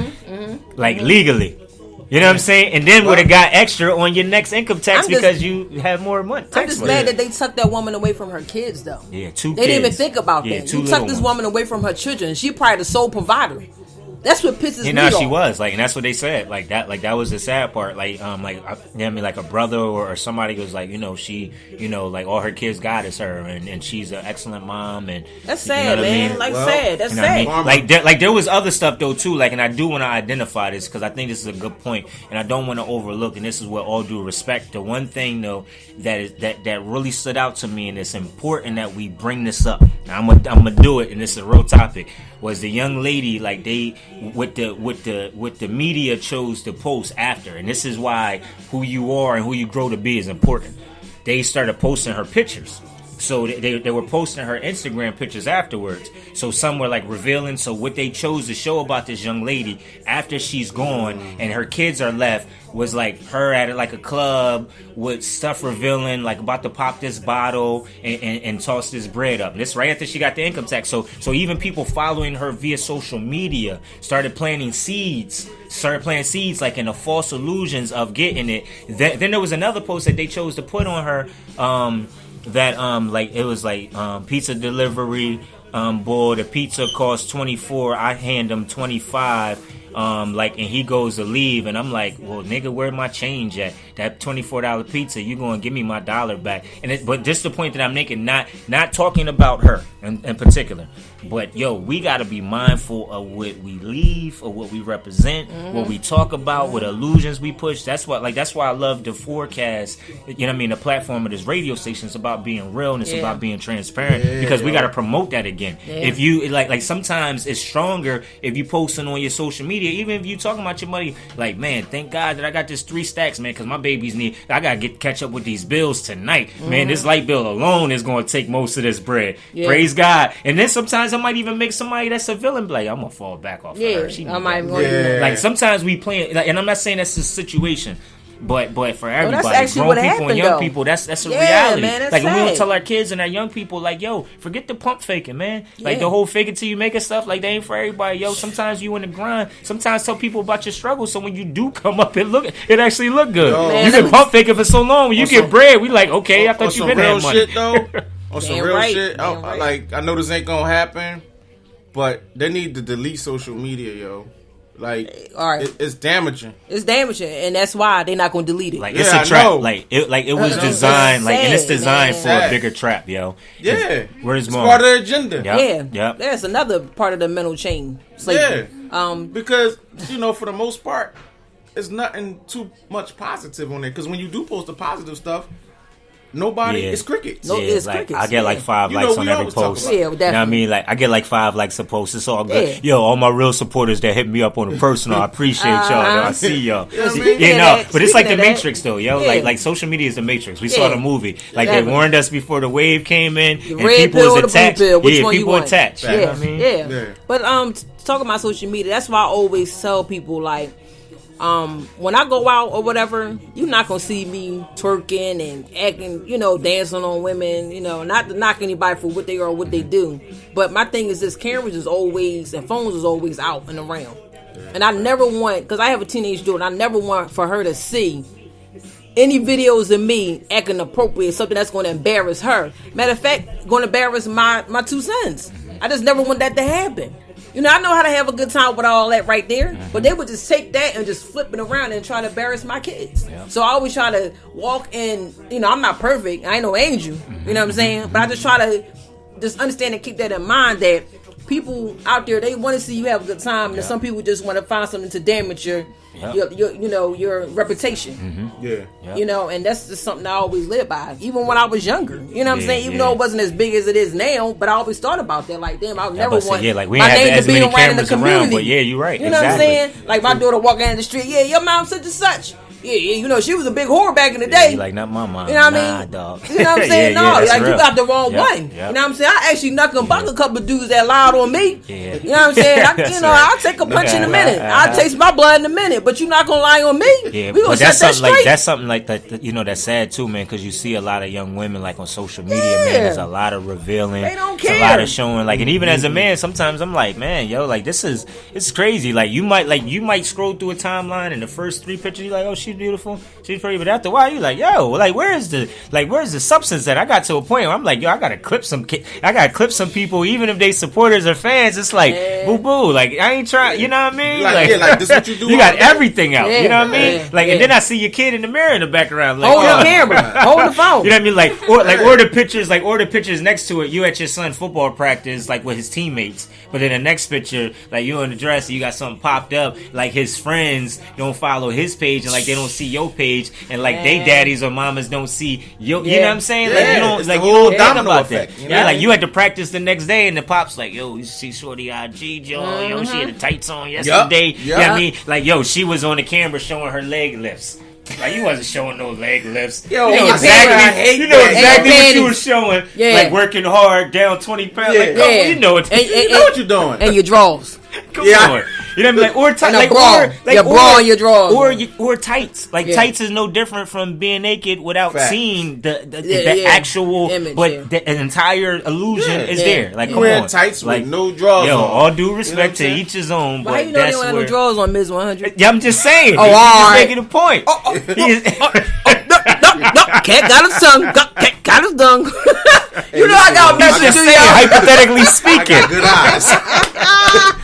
Legally. You know what I'm saying? And then would have got extra on your next income tax because you have more money. I'm just glad that they took that woman away from her kids, though. Yeah, 2 kids. They didn't even think about that. You took this woman away from her children. She probably the sole provider. That's what pisses me off. She was and that's what they said. That was the sad part. A brother or somebody was she, all her kids got is her, and she's an excellent mom, and that's sad, man. Sad. That's sad. I mean? There was other stuff though too. And I do want to identify this because I think this is a good point, and I don't want to overlook. And this is with all due respect. The one thing though that really stood out to me, and it's important that we bring this up. Now, I'm gonna do it, and this is a real topic. Was the young lady they with the media chose to post after, and this is why who you are and who you grow to be is important. They started posting her pictures. So they were posting her Instagram pictures afterwards. So some were revealing. So what they chose to show about this young lady after she's gone and her kids are left was her at a club with stuff revealing about to pop this bottle and toss this bread up. And this right after she got the income tax. So even people following her via social media started planting seeds in the false illusions of getting it. Then there was another post that they chose to put on her it was pizza delivery boy, the pizza costs $24, I hand him $25, and he goes to leave, and I'm like, well, nigga, where my change at? That $24 pizza, you gonna give me my $1 back? But just the point that I'm making, not talking about her in particular, but we gotta be mindful of what we leave, or what we represent, what we talk about, what illusions we push. That's why I love the forecast. You know what I mean? The platform of this radio station is about being real, and it's about being transparent, because we gotta promote that again. If you sometimes it's stronger if you posting on your social media, even if you talking about your money, man, thank God that I got this 3 stacks, man, because my babies I gotta catch up with these bills tonight, man. This light bill alone is gonna take most of this bread. Praise God. And then sometimes I might even make somebody that's a villain be I'm gonna fall back off of her. I might sometimes we playing, and I'm not saying that's the situation, but for everybody, that's grown people happened, and young though. people, that's a reality. Man, when we don't tell our kids and our young people, forget the pump faking, man. The whole fake it till you make it stuff, they ain't for everybody. Sometimes you in the grind. Sometimes tell people about your struggles, so when you do come up, it actually look good. You've been pump faking for so long. When you get bread, we okay, I thought you been having money. Shit, though. On some real shit, I know this ain't gonna happen, but they need to delete social media, yo. All right. It's damaging. It's damaging, and that's why they're not gonna delete it. It's a trap. It was designed, and it's designed for a bigger trap, yo. Yeah, where's more? Part of the agenda. Yep. There's another part of the mental chain. Because for the most part, it's nothing too much positive on there. Because when you do post the positive stuff, nobody. It's crickets. No, it's like crickets. I get like 5 likes on every post. Yeah, You know what I definitely. mean? Like I get like 5 likes a post. It's all good. Yeah. Yo, all my real supporters that hit me up on the personal, I appreciate y'all. I see y'all. You know what I mean? You know, but it's like the Speaking of that, Matrix though, yo. yeah. Like social media is the Matrix. We saw Yeah. the movie. Like Definitely. they warned us before the wave came in, and red people pill or was the blue attached. pill? Which Yeah, one you people want? attached. You know Yeah, what I mean? yeah. But talking about social media, that's why I always tell people like, when I go out or whatever, you're not gonna see me twerking and acting, dancing on women, not to knock anybody for what they are or what they do. But my thing is this: cameras is always and phones is always out and around. And I never want, because I have a teenage daughter, I never want for her to see any videos of me acting appropriate, something that's going to embarrass her. Matter of fact, going to embarrass my 2 sons. I just never want that to happen. I know how to have a good time with all that right there, but they would just take that and just flip it around and try to embarrass my kids. Yeah. So I always try to walk in, I'm not perfect. I ain't no angel. You know what I'm saying? But I just try to just understand and keep that in mind that people out there, they want to see you have a good time, and some people just want to find something to damage your reputation. And that's just something I always live by. Even when I was younger, you know what I'm saying? Even though it wasn't as big as it is now, but I always thought about that. Like, damn, I would never want like we my ain't name have as to be many right in the cameras community. around, but yeah, you're right. You know what I'm saying? Like my daughter walking down the street, your mom such and such. Yeah, she was a big whore back in the day. Like, not my mom. You know what I mean? Dog. You know what I'm saying? Yeah, no, that's like real. you got the wrong one. Yep. You know what I'm saying? I actually knuck and buck a couple of dudes that lied on me. Yeah. You know what I'm saying? That's I'll take a punch in a minute. I'll taste my blood in a minute, but you're not gonna lie on me. Yeah, we gonna but set that's that something straight. that's something like that. That's sad too, man. Because you see a lot of young women like on social media, man. There's a lot of revealing. They don't There's care. a lot of showing. Like, and even as a man, sometimes I'm like, man, yo, like it's crazy. Like you might scroll through a timeline and the first 3 pictures, you're like, oh, she's beautiful, she's pretty, but after a while, you like, yo, like where's the substance that I got to a point where I'm like, yo, I gotta clip some people, even if they supporters or fans. It's like, boo boo, like I ain't trying, you know what I mean? Like this what you do. You got everything out, you know what I mean? Yeah, Like, and then I see your kid in the mirror in the background, like, hold the camera, hold the phone. You know what I mean? Like, or the pictures next to it, you at your son football practice, like with his teammates. But in the next picture, like you in the dress, and you got something popped up, like his friends don't follow his page, and like they don't see your page, and like they daddies or mamas don't see your. You know what I'm saying? Like you don't, like you don't think about effect, that. you know? Yeah, like you had to practice the next day, and the pop's like, yo, you see Shorty IG, yo, she had the tights on yesterday. You know what I mean? Like, yo, she was on the camera showing her leg lifts. Like, you wasn't showing no leg lifts. Yo, you know I exactly what you were showing. Yeah. Like working hard, down 20 pounds. Like, come on, you know what you're doing. And your drawers. Come on. You know what I mean? Like, or tights. Like, your bra and your drawers. Or tights. Like, tights is no different from being naked without seeing the actual image, but the entire illusion is there. Like, come wearing on. tights like, with no drawers yo, on. all due respect to each his own, But but how you know that's they don't have where... no drawers on Ms. 100? Yeah, I'm just saying. Oh, He's all just right. making a point. No, cat got his tongue. Cat got his dung. You know I got a message to you. Hypothetically I speaking. got good eyes.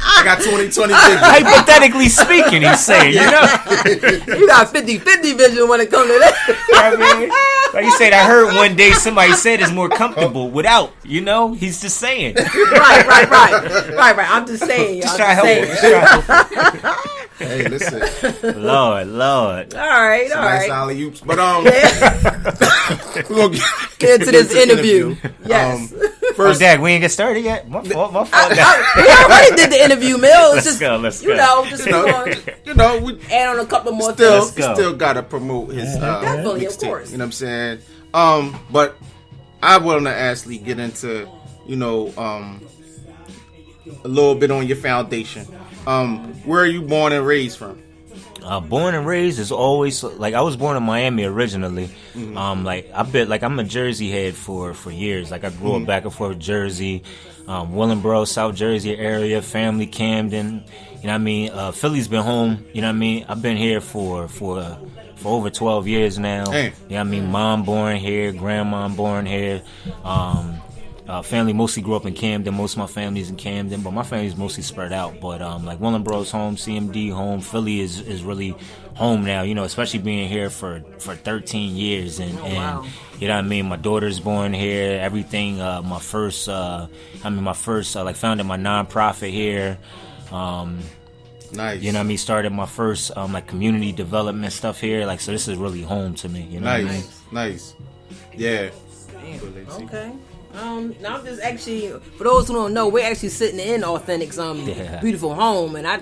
I got 20/20 vision. Hypothetically speaking, he's saying, you know? You got 50/50 vision when it comes to that. I mean, like you said, I heard one day somebody said it's more comfortable without, you know? He's just saying. Right. I'm just saying, y'all. Just try to help. Hey, listen. Lord. All right. Nice alley-oops. But, we're going to get into this interview. Yes. First, Dad, we ain't get started yet. My fault. We already did the interview, Mill. Let's go. We add on a couple more things. things. Still got to promote his definitely, of mixtape. course. You know what I'm saying? But I want to actually get into, a little bit on your foundation. Where are you born and raised from? Born and raised is always like I was born in Miami originally. I'm a Jersey head for years. Like I grew up back and forth Jersey, Willingboro, South Jersey area, family Camden. You know what I mean? Philly's been home. You know what I mean? I've been here for over 12 years now. Hey. You know what I mean? Mom born here, grandma born here. Family mostly grew up in Camden. Most of my family's in Camden, but my family's mostly spread out. But like Willingboro's home, CMD home, Philly is really home now. You know, especially being here for 13 years, and you know what I mean. My daughter's born here. Everything. My first founded my nonprofit here. Nice. You know what I mean? Started my first community development stuff here. Like, so this is really home to me. You know what I mean? Nice. Yeah. Damn. Okay. Now I'm just actually, for those who don't know, we're actually sitting in Authentic's beautiful home, and I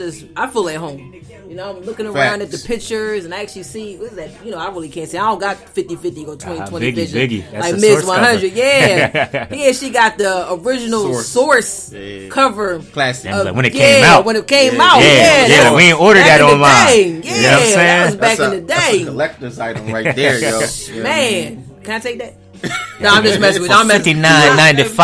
feel at home. You know, I'm looking around at the pictures, and I actually see, what is that? You know, I really can't say. I don't got 50-50 or 20-20 vision. Biggie. That's like Miss 100. Yeah. Yeah, she got the original source cover. Classic. When it came out. When it came out. Yeah. We ain't ordered that online. Yeah. You know what I'm saying? That was back in the day. That's a collector's item right there, yo. Man, can I take that? No, I'm just messing with you. I'm $59.95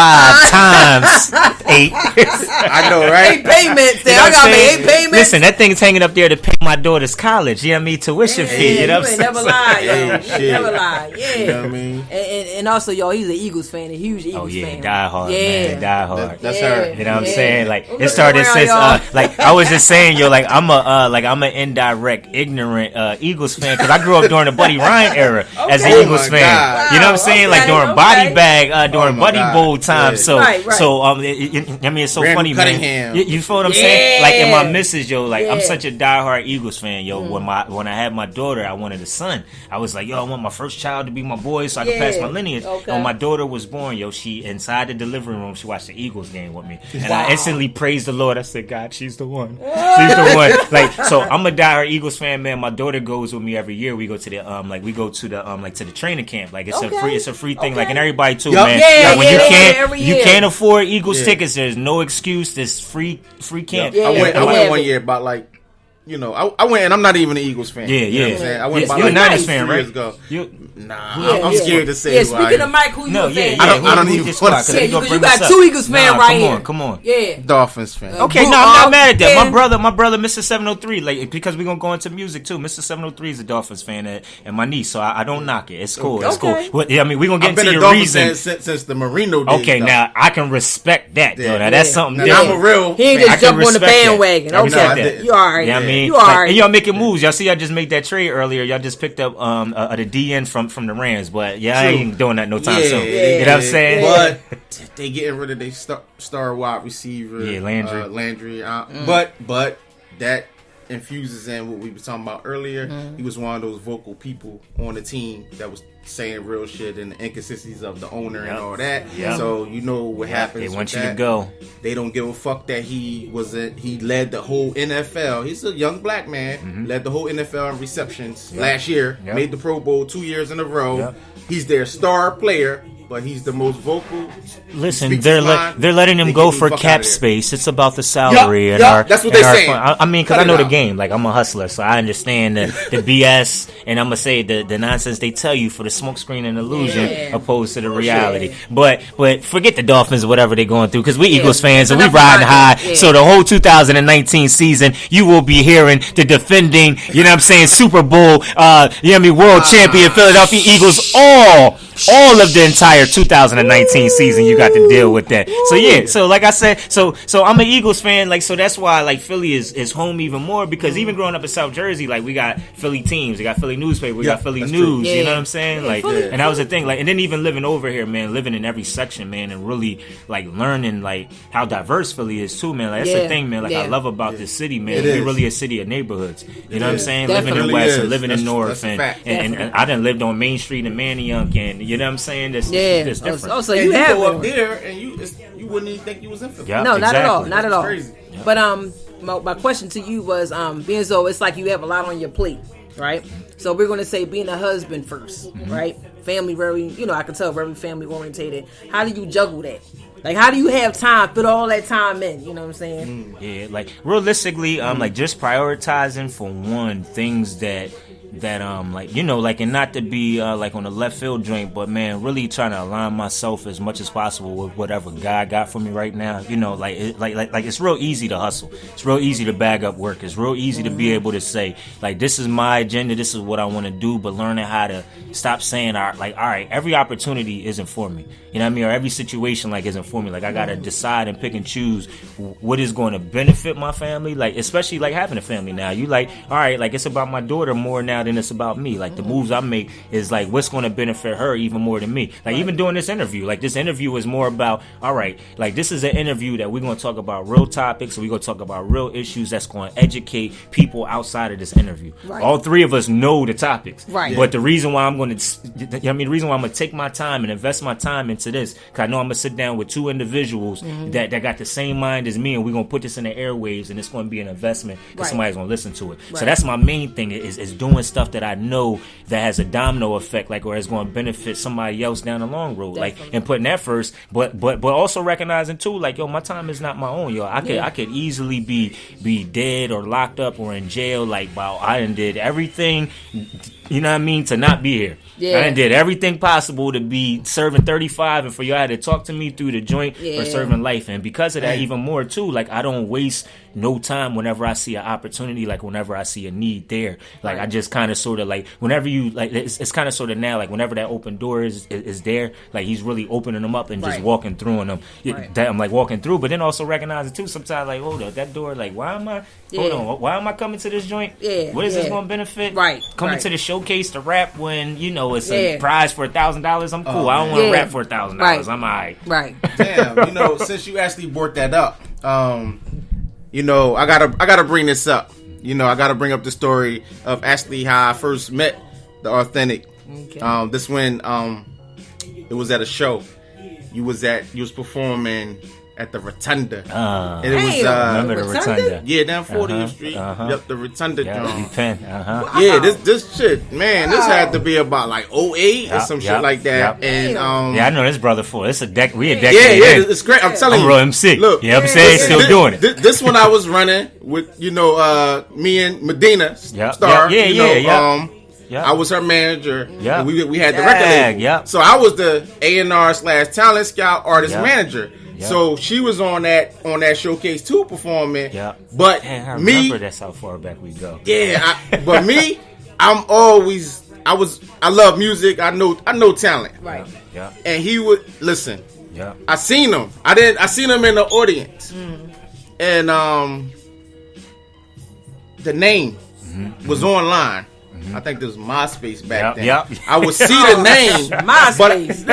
times 8. I know, right? 8 payments. You know I got me 8 payments. Listen, that thing's hanging up there to pay my daughter's college. You know what I mean? Tuition fee. You know what I'm saying? Never lie, yo. Never lie. Yeah. You know what I mean? And also, yo, he's an Eagles fan, a huge Eagles fan. Die hard, man. Die hard. That's her. You know what I'm saying? Like it started since like I was just saying, yo, like I'm an indirect, ignorant Eagles fan because I grew up during the Buddy Ryan era as an Eagles fan. God. You know what I'm saying? Like during Body Bag, during Buddy Bowl time. Yeah. So Right. I mean, it's so Randall funny, Cunningham. man. You feel what I'm saying? Like in my missus, yo, like I'm such a diehard Eagles fan, yo. When I had my daughter, I wanted a son. I was like, yo, I want my first child to be my boy so I can pass my lineage. Okay. When my daughter was born, yo, she inside the delivery room, she watched the Eagles game with me, and I instantly praised the Lord. I said, God, she's the one. She's the one. Like, so I'm a diehard Eagles fan, man. My daughter goes with me every year. We go to the to the training camp. Like it's a free thing. Like, and everybody too, man. Yeah, like, when yeah, you can't afford Eagles tickets, there's no excuse. There's free camp. I went one year about like, you know, I went and I'm not even an Eagles fan. Yeah, you know what I'm saying? I went about you're a like Niners fan, 3 right? years ago. Yeah, I'm scared to say. Yeah, speaking of Mike, who you a fan? I don't even want to say. You got 2 Eagles fans right here. Come on. Yeah. Dolphins fan. Okay, no, I'm not mad at that. My brother, Mr. 703, like because we're gonna go into music too. Mr. 703 is a Dolphins fan, and my niece, so I don't knock it. It's cool. It's cool. Well, I mean, we're gonna get into your reason since the Marino days. Okay, now I can respect that, though. Now that's something. Now, I'm a real. He ain't just jump on the bandwagon. Okay, you alright. Yeah, I mean, you alright. And y'all making moves. Y'all see, I just made that trade earlier. Y'all just picked up the DN from the Rams, but I ain't doing that no time soon. You know what I'm saying? But they getting rid of their star wide receiver. Yeah, Landry. But that infuses in what we were talking about earlier. He was one of those vocal people on the team that was saying real shit and the inconsistencies of the owner and all that. So you know what happens. They want you to go. They don't give a fuck that he led the whole NFL. He's a young black man, led the whole NFL in receptions last year, made the Pro Bowl 2 years in a row. He's their star player, but he's the most vocal. Listen, they're letting him go for cap space. It's about the salary and our. That's what they're saying. I mean, because I know the game. Like, I'm a hustler, so I understand the BS, and I'm gonna say the nonsense they tell you for the smokescreen and illusion, opposed to the reality. But forget the Dolphins or whatever they're going through, because we Eagles fans and we riding high. So the whole 2019 season, you will be hearing the defending, you know what I'm saying, Super Bowl, world champion Philadelphia Eagles, all of the entire 2019 season. You got to deal with that. So so like I said, so I'm an Eagles fan, like, so that's why like Philly is home even more, because even growing up in South Jersey, like, we got Philly teams, we got Philly newspaper, we got Philly news, you know what I'm saying? Like, and that was the thing, like, and then even living over here, man, living in every section, man, and really like learning like how diverse Philly is too, man. Like, that's the thing, man. Like, I love about this city, man. We're really a city of neighborhoods. You know what I'm saying? Definitely. Living in West and living in North, and Definitely. I done lived on Main Street in Manayunk, and you know what I'm saying? That's different. Oh, so you have go up there and you wouldn't even think you was in Philly. Yeah, no, exactly. not at all. Crazy. But my question to you was, being so it's like you have a lot on your plate, right? So we're gonna say being a husband first, right? Family, very, I can tell, very family orientated. How do you juggle that? Like, how do you have time, fit all that time in? You know what I'm saying? Yeah, like, realistically, like, just prioritizing, for one, things that like, like, and not to be like on the left field joint, but man, really trying to align myself as much as possible with whatever God got for me right now. Like it's real easy to hustle. It's real easy to bag up work. It's real easy to be able to say, like, this is my agenda, this is what I want to do, but learning how to stop saying, like, all right, every opportunity isn't for me. You know what I mean? Or every situation, like, isn't for me. Like, I gotta decide and pick and choose what is going to benefit my family. Like, especially like having a family now. You like, all right, like, it's about my daughter more now than it's about me. Like the moves I make is like what's going to benefit her even more than me. Like even doing this interview, like this interview is more about, all right, like this is an interview that we're going to talk about real topics, we're going to talk about real issues that's going to educate people outside of this interview. Right. All three of us know the topics, right? But the reason why I'm going to, the reason why I'm going to take my time and invest my time into this, because I know I'm going to sit down with two individuals that got the same mind as me, and we're going to put this in the airwaves, and it's going to be an investment because somebody's going to listen to it. So that's my main thing is doing stuff that I know that has a domino effect, like, or is going to benefit somebody else down the long road. Definitely. Like, and putting that first, but also recognizing too, like, yo, my time is not my own, yo. I could easily be dead or locked up or in jail. Like, wow, I done did everything, you know what I mean, to not be here. I done did everything possible to be serving 35 and for y'all to talk to me through the joint for serving life. And because of that, even more too, like, I don't waste no time whenever I see an opportunity, like whenever I see a need there. Like, I just kind of sort of like, whenever you, like, it's kind of sort of now, like, whenever that open door is there, like, he's really opening them up and just walking through them. That I'm like walking through, but then also recognizing too, sometimes, like, hold up, that door, like, why am I coming to this joint? What is this going to benefit? Coming to the showcase to rap when, you know, it's a prize for $1,000, I'm cool. I don't want to rap for $1,000. I'm all right. Damn, you know, since you actually brought that up, you know, I gotta bring this up. You know, I gotta bring up the story of actually how I first met the Authentic. Okay. This when it was at a show. You was performing at the Rotunda. And it was remember the Rotunda? Yeah, down 40th Street. Yep, the Rotunda joint. Penn. Yeah, this shit, man, this had to be about like 08 or some shit like that. And I know this brother for it's a decade. We a decade. Yeah, it's great. I'm telling you, I'm real MC. Look, you know what I'm saying? Still doing it. This one I was running with, you know, me and Medina Star. I was her manager. Yeah, we had the record label. So I was the A&R/talent scout artist manager. Yep. So she was on that showcase too, performing. Yeah. But I remember that's how far back we go. Yeah. But me, I love music. I know talent. Right. Yeah. And he would listen. Yeah. I seen him. I seen him in the audience. And the name was online. I think there was MySpace back then. I would see the name. MySpace.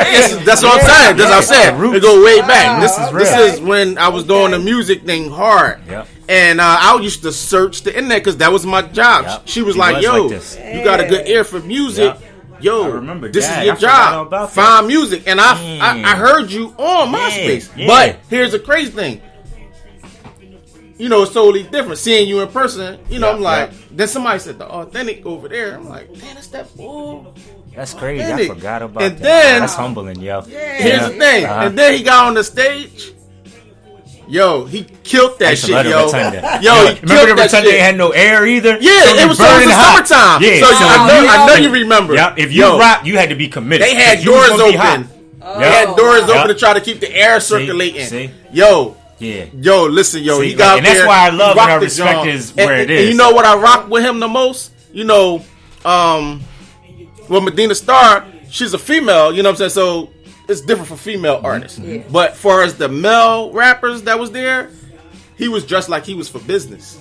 That's what I'm saying. That's what I'm saying. It go way back. This is when I was doing the music thing hard. And I used to search the internet because that was my job. She was like, yo, you got a good ear for music. Yo, this is your job. Find music. And I heard you on MySpace. But here's the crazy thing. You know, it's totally different. Seeing you in person, you know, I'm like, then somebody said the Authentic over there. I'm like, damn, that's that bull. That's crazy. Authentic. I forgot about and that. Then, that's humbling, yo. Here's the thing. And then he got on the stage. Yo, he killed that shit, yo. Yo, he remember the Rotunda had no air either? Yeah, so it was summertime. Yeah, so I know you remember. Yep, if you rock, you had to be committed. They had doors open. They had doors open to try to keep the air circulating. See? Yo. Yeah. Yo, listen, yo, see, he got and that's why I love and I respect is where it is. And you know what I rock with him the most? You know, Medina Star, she's a female, you know what I'm saying? So it's different for female artists. But for as the male rappers that was there, he was dressed like he was for business.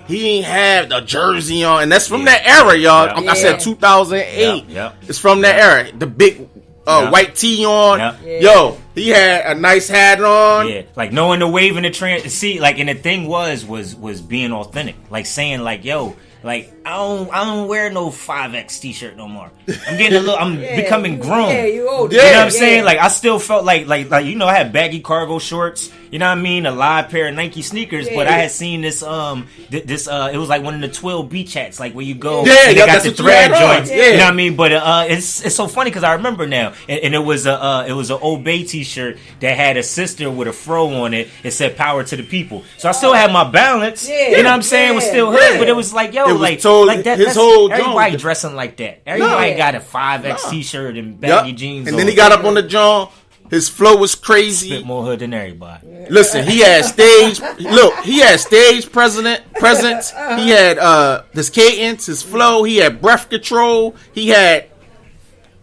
He ain't have the jersey on, and that's from that era, y'all. I said 2008. It's from that era. The big white tee on. Yo, he had a nice hat on. Yeah, like knowing the wave and the trend. See, like, and the thing was being authentic. Like saying, like, yo, like I don't wear no 5X t-shirt no more. I'm getting a little. I'm becoming grown. Yeah, you old. You know what I'm saying? Like I still felt like you know I had baggy cargo shorts. You know what I mean? A live pair of Nike sneakers, but I had seen this it was like one of the 12 beach hats, like where you go and they got the thread joints. You know what I mean? But it's so funny because I remember now, and it was an Obey t-shirt that had a sister with a fro on it. It said "Power to the People." So I still had my balance. You know what I'm saying? It was still hood, but it was like, yo, like that. His whole everybody dressing like that. Everybody got a 5X t-shirt and baggy jeans. And then he got up on the joint. His flow was crazy. Spit more hood than everybody. Listen, he had stage. Look, he had stage presence. He had his cadence, his flow. He had breath control. He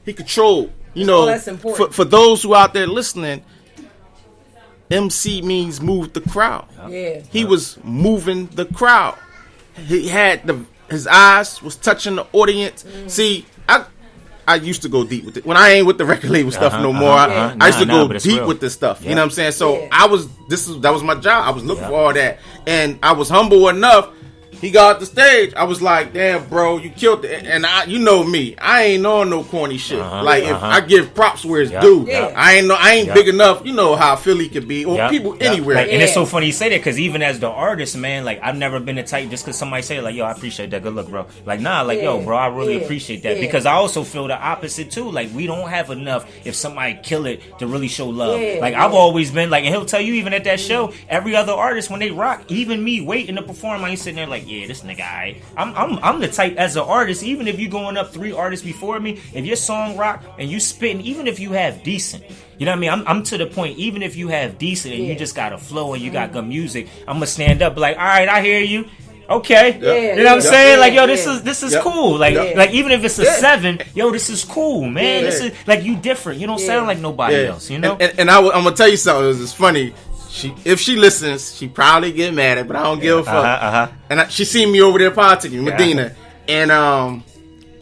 controlled. You know, that's important. For those who out there listening, MC means move the crowd. Yeah. He was moving the crowd. He had his eyes was touching the audience. See, I used to go deep with it. When I ain't with the record label stuff no more, I used to go deep with this stuff. You know what I'm saying? So that was my job. I was looking for all that. And I was humble enough. He got off the stage. I was like, damn, bro, you killed it. And you know me. I ain't on no corny shit. If I give props where it's due. I ain't big enough. You know how Philly could be, or people anywhere. Like, and it's so funny you say that, because even as the artist, man, like, I've never been the type, just because somebody say, like, yo, I appreciate that. Good look, bro. Like, nah, like, yo, bro, I really appreciate that. Because I also feel the opposite, too. Like, we don't have enough if somebody kill it to really show love. Like, I've always been, like, and he'll tell you even at that show, every other artist, when they rock, even me waiting to perform, I ain't sitting there like, yeah, this nigga, alright. I'm the type as an artist, even if you going up 3 artists before me, if your song rock and you spitting, even if you have decent, you know what I mean? I'm to the point, even if you have decent and you just got a flow and you got good music, I'm gonna stand up like, all right, I hear you. Okay, you know what I'm saying? Like, yo, this is cool. Like, even if it's a 7, yo, this is cool, man. This is like, you different. You don't sound like nobody else. You know? And I'm gonna tell you something. It's funny. If she listens, she probably get mad at, but I don't give a fuck. And she seen me over there politicking, Medina, and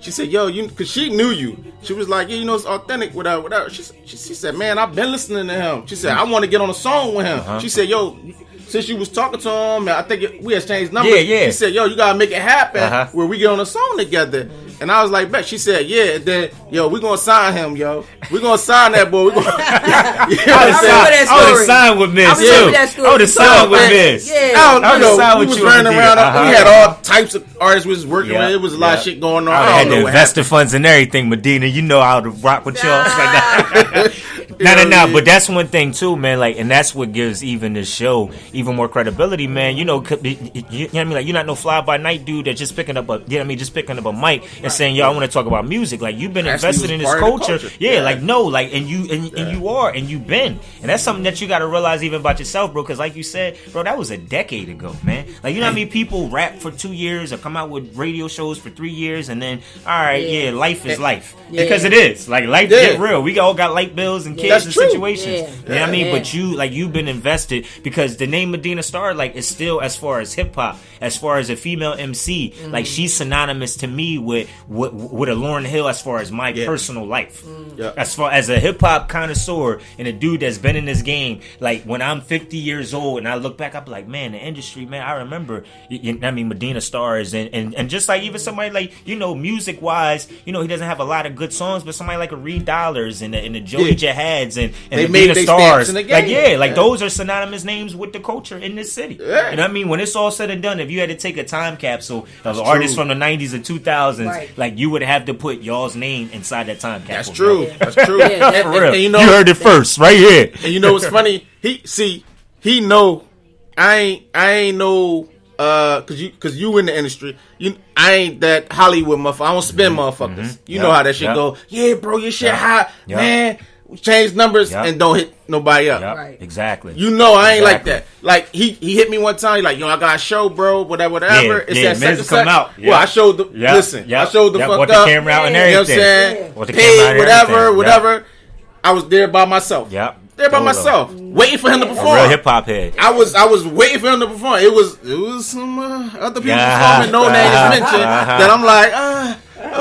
she said, "Yo, because she knew you." She was like, "Yeah, you know, it's authentic, whatever." She said, "Man, I've been listening to him." She said, "I want to get on a song with him." She said, "Yo." Since you was talking to him, I think we exchanged numbers. She said, "Yo, you gotta make it happen where we get on a song together." And I was like, "Bet." She said, "Yeah." And then, yo, we gonna sign him, yo. We gonna sign that boy. We gonna. I would have signed with Miss too. I would have signed with Miss. I would have we was running around. We had all types of artists we was working with. It was a lot of shit going on. I had the investor funds and everything, Medina. You know how to rock with y'all. No. But that's one thing too, man. Like, and that's what gives even this show even more credibility, man. You know, you know what I mean? Like, you're not no fly by night dude that's just picking up a mic and saying, yo, I want to talk about music. Like, you've been invested in this culture. Like, no, like, and you are, and you've been. And that's something that you got to realize even about yourself, bro. Because like you said, bro, that was a decade ago, man. Like, you know how many people rap for 2 years or come out with radio shows for 3 years and then, all right, life is life. Because it is. Like, life get real. We all got light bills and kids and situations. You know what I mean? But you've been invested, because the name Medina Star, like, is still, as far as hip hop, as far as a female MC, like, she's synonymous to me with a Lauryn Hill as far as my personal life. As far as a hip hop connoisseur and a dude that's been in this game, like, when I'm 50 years old and I look back, I'm like, man, the industry, man, I remember, I mean, Medina Stars and just like even somebody like, you know, music wise, you know, he doesn't have a lot of good songs, but somebody like a Reed Dollars and the Jody Jihads and Medina Stars, like those are synonymous names with the culture in this city. You know what I mean? When it's all said and done, if you had to take a time capsule of artists from the 90s and 2000s, like, you would have to put y'all's name inside that time capsule. That's true. For real. And you heard it first, right here. And you know what's funny? He know I ain't know, cause you in the industry. I ain't that Hollywood motherfucker. I don't spin motherfuckers. You know how that shit go. Yeah, bro, your shit hot, man. Change numbers and don't hit nobody up. Exactly. You know I ain't like that. Like, he hit me one time. He like, yo, I got a show, bro. Whatever. It's that second come out. Well, I showed the I showed the fuck up. The camera out and everything. You know what I'm saying? Paid whatever. I was there by myself. There by myself, waiting for him to perform. A real hip hop head. I was waiting for him to perform. It was some other people performing, no names mentioned. That I'm like,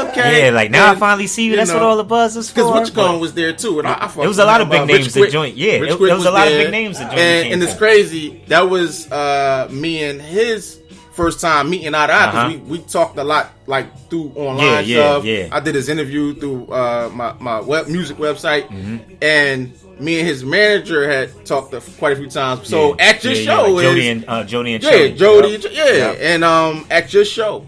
okay. Yeah, like, now I finally see you. That's what all the buzz was for. Because What You Call was there too. And it was a lot of big names that joined. Yeah, it was a lot of big names that joined. And it's crazy. That was me and his first time meeting eye to eye, because we talked a lot, like, through online stuff. I did his interview through my music website, and me and his manager had talked quite a few times. So at your show, like Jody and Jody, and at your show.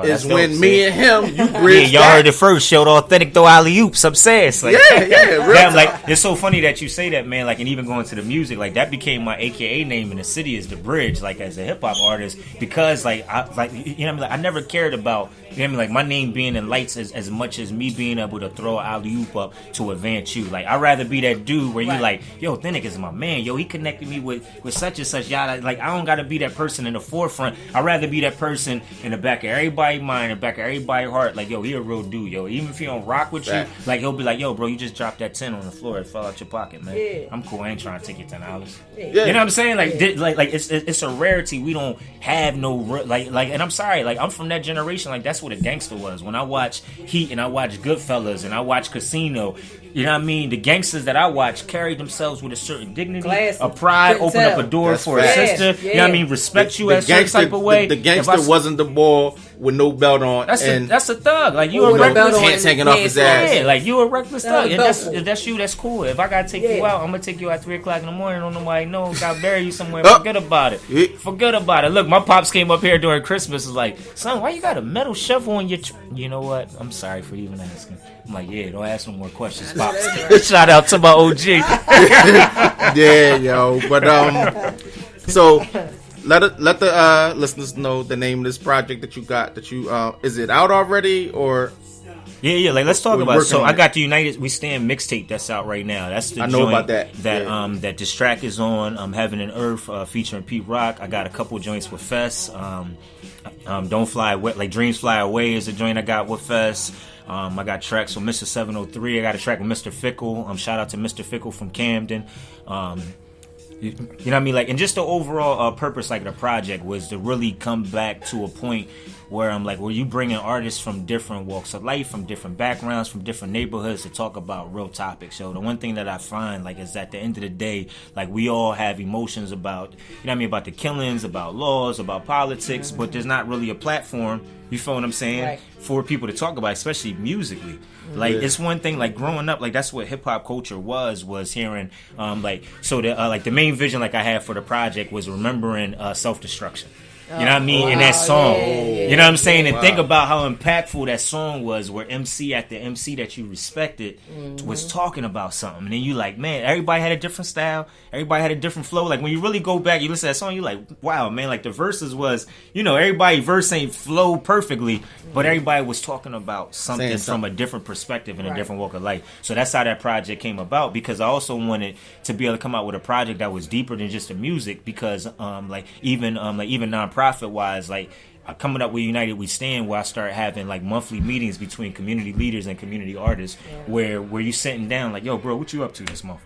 Is when me and him, you bridge. Y'all heard it first. Showed authentic though alley oops upstairs. Like, real like, it's so funny that you say that, man. Like, and even going to the music, like, that became my AKA name in the city, is the bridge. Like, as a hip hop artist, because you know what I mean. Like, I never cared about, you know what I mean, like, my name being in lights as much as me being able to throw an alley oop up to advance you. Like, I'd rather be that dude where you like, yo, Authentic is my man. Yo, he connected me with such and such. Y'all, like, I don't gotta be that person in the forefront. I'd rather be that person in the back of everybody everybody's mind and back of everybody's heart, like, yo, he a real dude, yo. Even if he don't rock with you, like, he'll be like, yo, bro, you just dropped that 10 on the floor. It fell out your pocket, man. Yeah. I'm cool. I ain't trying to take your $10. Yeah. You know what I'm saying? Like, it's a rarity. We don't have no, like, and I'm sorry, like, I'm from that generation. Like, that's what a gangster was. When I watch Heat and I watch Goodfellas and I watch Casino, you know what I mean? The gangsters that I watch carried themselves with a certain dignity, a pride, open up a door for a sister. You know what I mean? Respect you as a certain type of way. The gangster wasn't the ball with no belt on. That's a thug. Like, you a reckless hands hanging off his ass. Yeah, like, you a reckless thug. And that's you, that's cool. If I gotta take you out, I'm gonna take you out 3 o'clock in the morning. Don't nobody know. Gotta bury you somewhere. Forget about it. Forget about it. Look, my pops came up here during Christmas. Was like, son, why you got a metal shovel on your? You know what? I'm sorry for even asking. I'm like, yeah, don't ask no more questions, pops. Shout out to my OG. Yeah, yo. But so let the listeners know the name of this project that you got. That you is it out already or? Yeah. Like, let's talk about it. So I got the United We Stand mixtape that's out right now. That's the I know about that. That this track is on. Heaven and Earth featuring Pete Rock. I got a couple joints with Fess. Don't Fly Away, like Dreams Fly Away is a joint I got with Fess. I got tracks with Mr. 703. I got a track with Mr. Fickle. Shout out to Mr. Fickle from Camden. You know what I mean? Like, and just the overall purpose, like, the project was to really come back to a point where I'm like, where you bringing artists from different walks of life, from different backgrounds, from different neighborhoods to talk about real topics. So the one thing that I find, like, is at the end of the day, like, we all have emotions about, you know what I mean, about the killings, about laws, about politics, but there's not really a platform, you feel what I'm saying, right, for people to talk about, especially musically. Like, it's one thing, like, growing up, like, that's what hip-hop culture was hearing, like, so the like, the main vision, like, I had for the project was remembering self-destruction. You know what I mean? In that song. You know what I'm saying? And think about how impactful that song was, where MC after MC that you respected was talking about something. And then you like, man, everybody had a different style. Everybody had a different flow. Like, when you really go back, you listen to that song, you like, wow, man, like, the verses was, you know, everybody verse ain't flow perfectly, but everybody was talking about something from a different perspective and a different walk of life. So that's how that project came about, because I also wanted to be able to come out with a project that was deeper than just the music, because even nonprofit wise, like, coming up with United We Stand, where I started having, like, monthly meetings between community leaders and community artists, where you sitting down like, yo, bro, what you up to this month?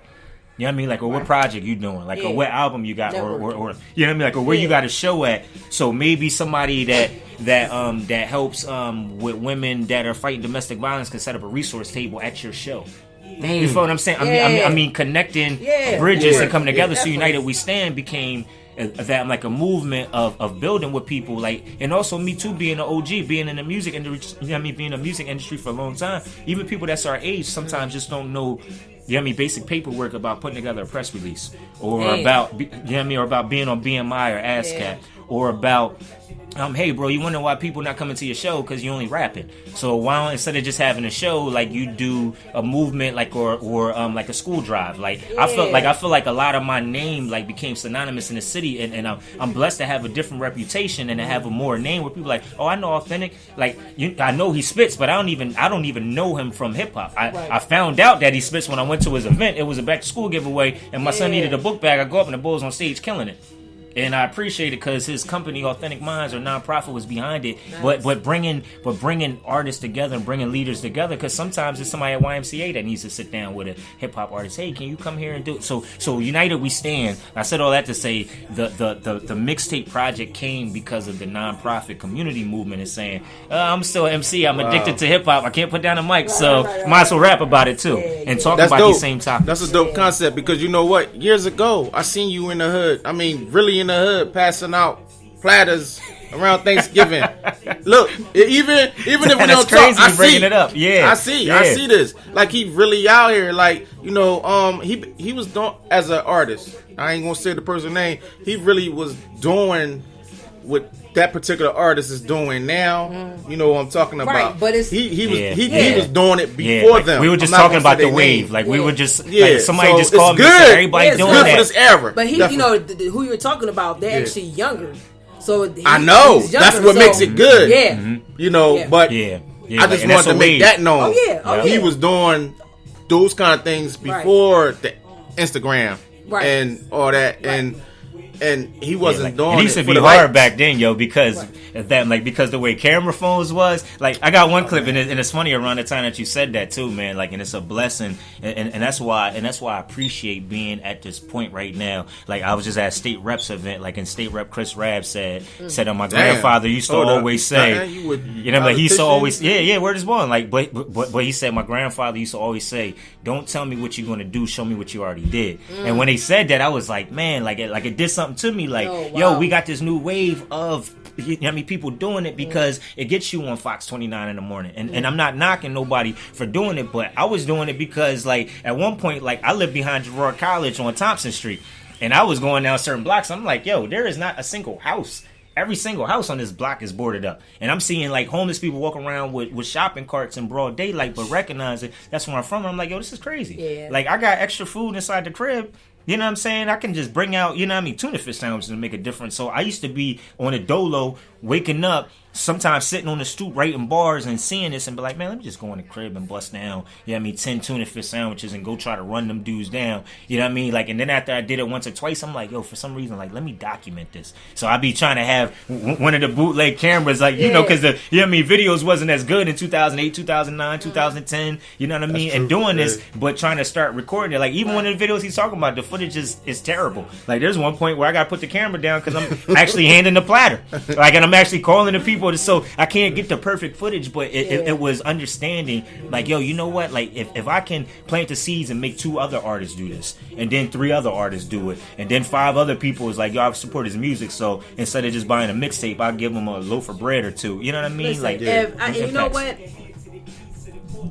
You know what I mean? Like, or what project you doing? Like, or what album you got? Or you know what I mean? Like, or where you got a show at? So maybe somebody that helps with women that are fighting domestic violence can set up a resource table at your show. You feel what I'm saying? I mean, connecting bridges and coming together. So United We Stand became that, like, a movement of building with people, like, and also me too, being an OG, being in the music industry, you know what I mean, being in the music industry for a long time. Even people that's our age sometimes just don't know, you know what I mean, basic paperwork about putting together a press release, or about, you know what I mean, or about being on BMI or ASCAP, or about, hey, bro, you wonder why people not coming to your show because you only rapping. So why don't, instead of just having a show, like, you do a movement, like, or like a school drive. Like, I feel like a lot of my name, like, became synonymous in the city, and I'm blessed to have a different reputation and to have a more name where people like, oh, I know Authentic. Like, I know he spits, but I don't even know him from hip hop. I found out that he spits when I went to his event. It was a back to school giveaway, and my son needed a book bag. I go up and the Bulls on stage killing it. And I appreciate it because his company, Authentic Minds, or nonprofit, was behind it. Nice. But bringing artists together and bringing leaders together, because sometimes it's somebody at YMCA that needs to sit down with a hip hop artist. Hey, can you come here and do it? So United We Stand. I said all that to say the mixtape project came because of the nonprofit community movement is saying, I'm still an MC. I'm addicted to hip hop. I can't put down a mic, so might as well rap about it too and talk about these same topics. That's a dope concept, because you know what? Years ago, I seen you in the hood. I mean, really in the hood, passing out platters around Thanksgiving. Look, even if we don't talk, I see it up. Yeah, I see this. Like, he really out here. Like, you know, he was doing, as an artist, I ain't gonna say the person's name, he really was doing what that particular artist is doing now. You know what I'm talking about. Right, but it's, he was doing it before them. We were just talking about the wave. Like, we were just, like, somebody so just called me and said, everybody doing good that. For this era. But he, you know, who you're talking about, they're actually younger. So I know that's what makes it good. You know, but I just wanted to make that known. He was doing those kind of things before the Instagram and all that, and he wasn't doing it. It used to be hard back then, yo, because of that, like, because the way camera phones was. Like, I got one clip, and it's funny around the time that you said that too, man. Like, and it's a blessing, and that's why I appreciate being at this point right now. Like, I was just at a state reps event, like, in state rep Chris Rabb said my grandfather used to always say, you know, like, he used to always, word is born. Like, but he said my grandfather used to always say, don't tell me what you're gonna do, show me what you already did. And when they said that, I was like, man, like it did something to me. Like, yo, we got this new wave of, you know, I mean, people doing it because it gets you on Fox 29 in the morning. And I'm not knocking nobody for doing it, but I was doing it because, like, at one point, like, I lived behind Girard College on Thompson Street, and I was going down certain blocks. I'm like, yo, there is not a single house. Every single house on this block is boarded up. And I'm seeing, like, homeless people walk around with shopping carts in broad daylight, but recognize it. That's where I'm from. I'm like, yo, this is crazy. Yeah. Like, I got extra food inside the crib. You know what I'm saying? I can just bring out, you know what I mean, tuna fish sandwiches and make a difference. So I used to be on a dolo, waking up, sometimes sitting on the stoop writing bars and seeing this and be like, man, let me just go in the crib and bust down, you know what I mean, 10 tuna fish sandwiches and go try to run them dudes down. You know what I mean? Like, and then after I did it once or twice, I'm like, yo, for some reason, like, let me document this. So I be trying to have one of the bootleg cameras, like, you know, because the, you know what I mean, videos wasn't as good in 2008, 2009, 2010, you know what I mean? That's and true, doing this, but trying to start recording it. Like, even one of the videos he's talking about, the footage is terrible. Like, there's one point where I got to put the camera down because I'm actually handing the platter. Like, and I'm actually calling the people. So I can't get the perfect footage, but it was understanding, like, yo, you know what? Like, if I can plant the seeds and make 2 other artists do this, and then 3 other artists do it, and then 5 other people is like, yo, I support his music, so instead of just buying a mixtape, I'll give him a loaf of bread or 2. You know what I mean? Listen, like, you know what?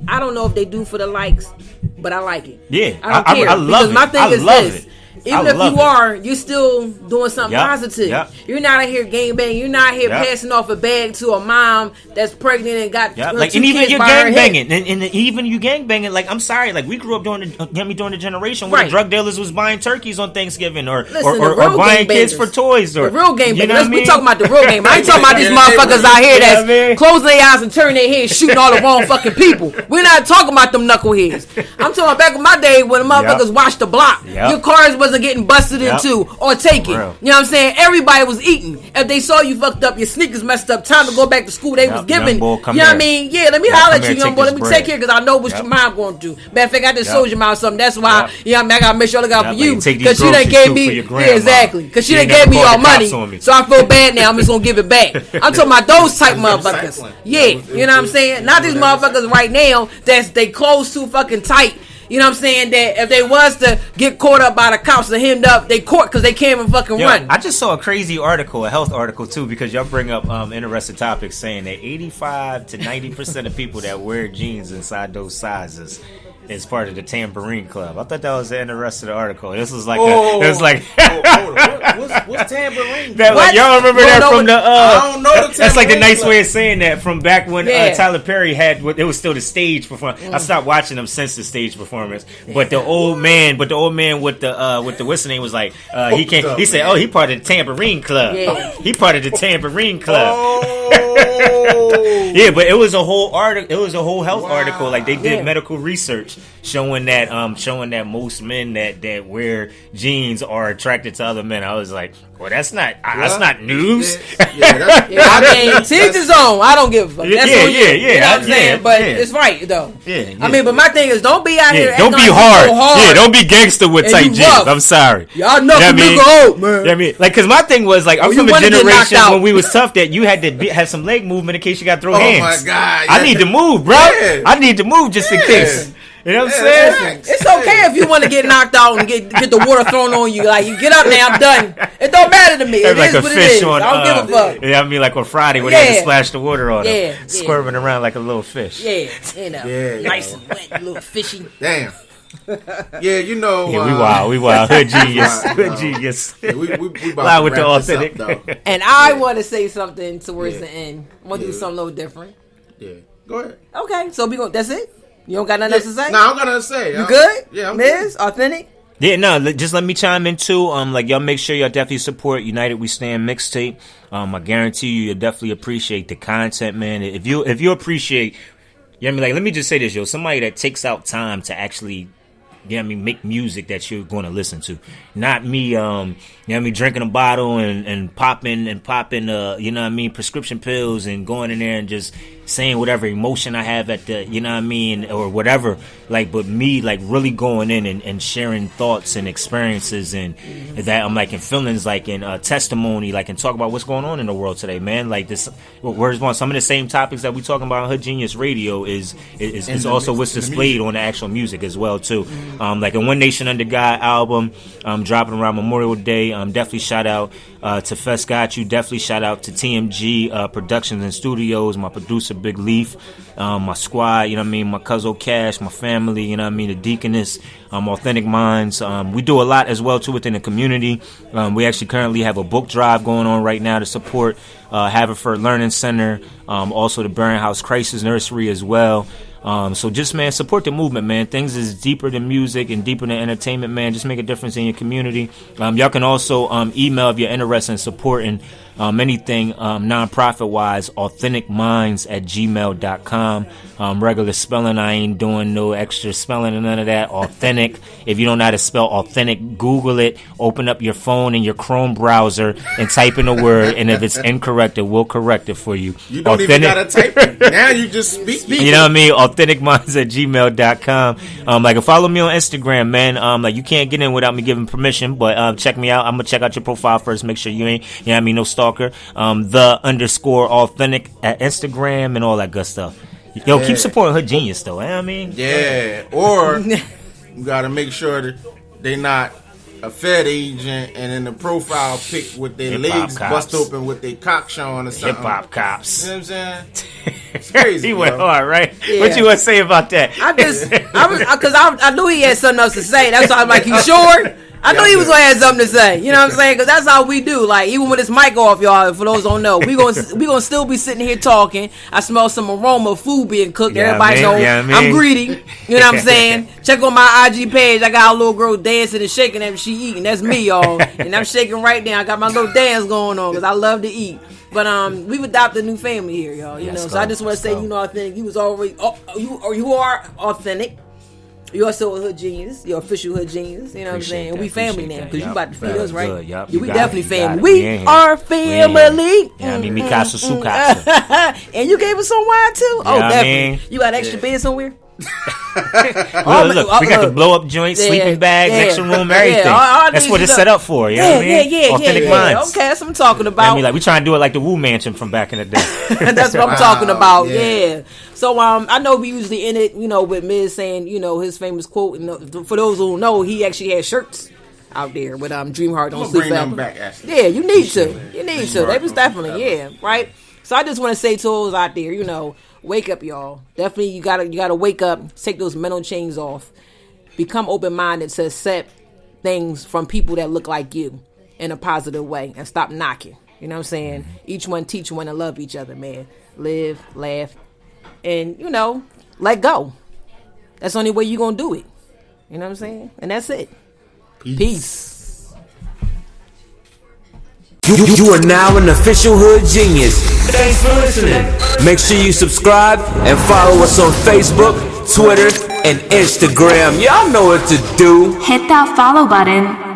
I don't know if they do for the likes, but I like it. Yeah, I don't care. I love it. My thing is this. Even if you are, you're still doing something positive. Yep. You're not out here gangbanging. You're not here passing off a bag to a mom that's pregnant and got like, two and even kids you're by her gangbanging, head. and even you gangbanging. Like, I'm sorry, like, we grew up during the generation where the drug dealers was buying turkeys on Thanksgiving or buying kids for toys or the real game. You know what I mean? We talking about the real game. I ain't talking about these motherfuckers out here that's closing their eyes and turning their heads, shooting all the wrong fucking people. We're not talking about them knuckleheads. I'm talking about back in my day when the motherfuckers watched the block. Your cars wasn't getting busted into or taken. You know what I'm saying? Everybody was eating. If they saw you fucked up, your sneakers messed up, time to go back to school, they was giving. You know what I mean? Yeah, let me holler at you, young boy. Let me take care because I know what your mom going to do. Matter of fact, I just sold your mom something. That's why, you know what I mean? I got to make sure I look out for you. Because she done gave me, exactly. Because she done gave me all money. So I feel bad now. I'm just going to give it back. I'm talking about those type motherfuckers. Yeah, you know what I'm saying? Not these motherfuckers right now that's they close too fucking tight. You know what I'm saying? That if they was to get caught up by the cops and hemmed up, they caught because they can't even fucking run. I just saw a crazy article, a health article too, because y'all bring up interesting topics saying that 85 to 90% of people that wear jeans inside those sizes is part of the Tambourine Club. I thought that was the interesting article. This was like what's Tambourine? That, like, y'all remember that from the? I don't know the that's like the nice way of saying that from back when Tyler Perry had. It was still the stage performance. I stopped watching them since the stage performance. But the old man with the what's the name was like he can't. He said, "Oh, he part of the Tambourine Club. Yeah. He part of the Tambourine Club." Yeah, but it was a whole article. It was a whole health article. Like they did medical research showing that most men that wear jeans are attracted to other men. I was like, well, that's not news. I mean, teach his own. I don't give a fuck. That's yeah. You know what I'm saying? But it's right though. Yeah. I mean, but my thing is, don't be out here. Don't be hard. So hard. Yeah, don't be gangster with tight jeans. Rough. I'm sorry. Y'all know nigga old, man. You know what I mean? Like, cause my thing was like, I'm from a generation when we was tough that you had to have some leg movement in case you got to throw hands. Oh my god! I need to move, bro. Yeah. I need to move just in case. You know what I'm saying? It's okay if you want to get knocked out and get the water thrown on you. Like, you get up now, I'm done. It don't matter to me. It is what it is. I don't give a fuck. Yeah, I mean, like on Friday when they had to splash the water on him. Squirming around like a little fish. Yeah, you know. Nice and wet, little fishy. Damn. Yeah, you know. Yeah, we wild. Hood genius. Hood genius. Yeah, we about with the authentic. And I want to say something towards the end. I want to do something a little different. Yeah. Go ahead. Okay, so that's it? You don't got nothing else to say? No, I'm gonna say. You good? Yeah, I'm Miz, good. Authentic? Yeah, no, just let me chime in too. Like, y'all make sure y'all definitely support United We Stand mixtape. I guarantee you'll definitely appreciate the content, man. If you appreciate, you know what I mean? Like, let me just say this, yo. Somebody that takes out time to actually you know what I mean, make music that you're going to listen to. Not me, you know what I mean, drinking a bottle and popping, you know what I mean, prescription pills and going in there and just saying whatever emotion I have at the, you know what I mean, or whatever. Like, but me, like, really going in and sharing thoughts and experiences and that I'm like in feelings, like in testimony, like, and talk about what's going on in the world today, man. Like this, where's one? Some of the same topics that we talking about on Hood Genius Radio is also what's displayed on the actual music as well too. Like a One Nation Under God album, dropping around Memorial Day. Definitely shout out to Fest Got You. Definitely shout out to TMG Productions and Studios, my producer Big Leaf, my squad, you know what I mean, my cousin Cash, my family, you know what I mean, the Deaconess, Authentic Minds. We do a lot as well too within the community. We actually currently have a book drive going on right now to support Haverford Learning Center, also the Burn House Crisis Nursery as well. So just, man, support the movement, man. Things is deeper than music and deeper than entertainment, man. Just make a difference in your community. Y'all can also email if you're interested in supporting anything non-profit wise, authenticminds@gmail.com. Regular spelling, I ain't doing no extra spelling and none of that. Authentic. If you don't know how to spell authentic, Google it. Open up your phone and your Chrome browser and type in a word, and if it's incorrect, it will correct it for you. You don't even gotta type it. Now you just speak. You know what I mean? authenticminds@gmail.com. Like, follow me on Instagram, man. Like, you can't get in without me giving permission, but check me out. I'm gonna check out your profile first, make sure you ain't, you know what I mean, no stalker. _authentic at Instagram and all that good stuff. Yo, keep supporting Hood Genius though, you know what I mean? Yeah, or you gotta make sure that they not a Fed agent and in the profile pic with their legs bust open with their cock showing or something. Hip-hop cops. You know what I'm saying? It's crazy. He went hard, right? Yeah. What you want to say about that? I knew he had something else to say. That's why I'm like, you sure? I knew he was gonna have something to say. You know what I'm saying? Because that's how we do. Like, even with this mic off, y'all. For those who don't know, we gonna still be sitting here talking. I smell some aroma of food being cooked. Yeah, everybody knows I'm greedy. You know what I'm saying? Check on my IG page. I got a little girl dancing and shaking after she eating. That's me, y'all. And I'm shaking right now. I got my little dance going on because I love to eat. But we've adopted a new family here, y'all. You know, so I just want to say, you know, I think you was already, you are authentic. You're also a Hood Genius. You're official Hood Genius. You know what I'm saying? We family now because you about to feed us, right? Yep, we definitely family. We are family. Yeah, I mean, Mikasa Sukasa. And you gave us some wine too? Oh, definitely. You got extra bed somewhere? Look, we got the blow up joint, sleeping bags, extra room, everything. That's what it's set up for. You know what I mean? Authentic Minds. Okay, that's what I'm talking about. I mean, like, we trying to do it like the Wu Mansion from back in the day. That's what I'm talking about. Yeah. So I know we usually end it, you know, with Miz saying, you know, his famous quote. And for those who know, he actually has shirts out there with Dream Heart Don't Sleep Forever. Back, actually. Yeah, you need to. You need to. They was definitely right. So I just want to say to those out there, you know, wake up, y'all. Definitely, you gotta wake up. Take those mental chains off. Become open minded to accept things from people that look like you in a positive way, and stop knocking. You know what I'm saying? Each one teach one to love each other, man. Live, laugh, and you know, let go. That's the only way you gonna do it. You know what I'm saying? And that's it. Peace. You are now an official Hood Genius. Thanks for listening. Make sure you subscribe and follow us on Facebook, Twitter, and Instagram. Y'all know what to do. Hit that follow button.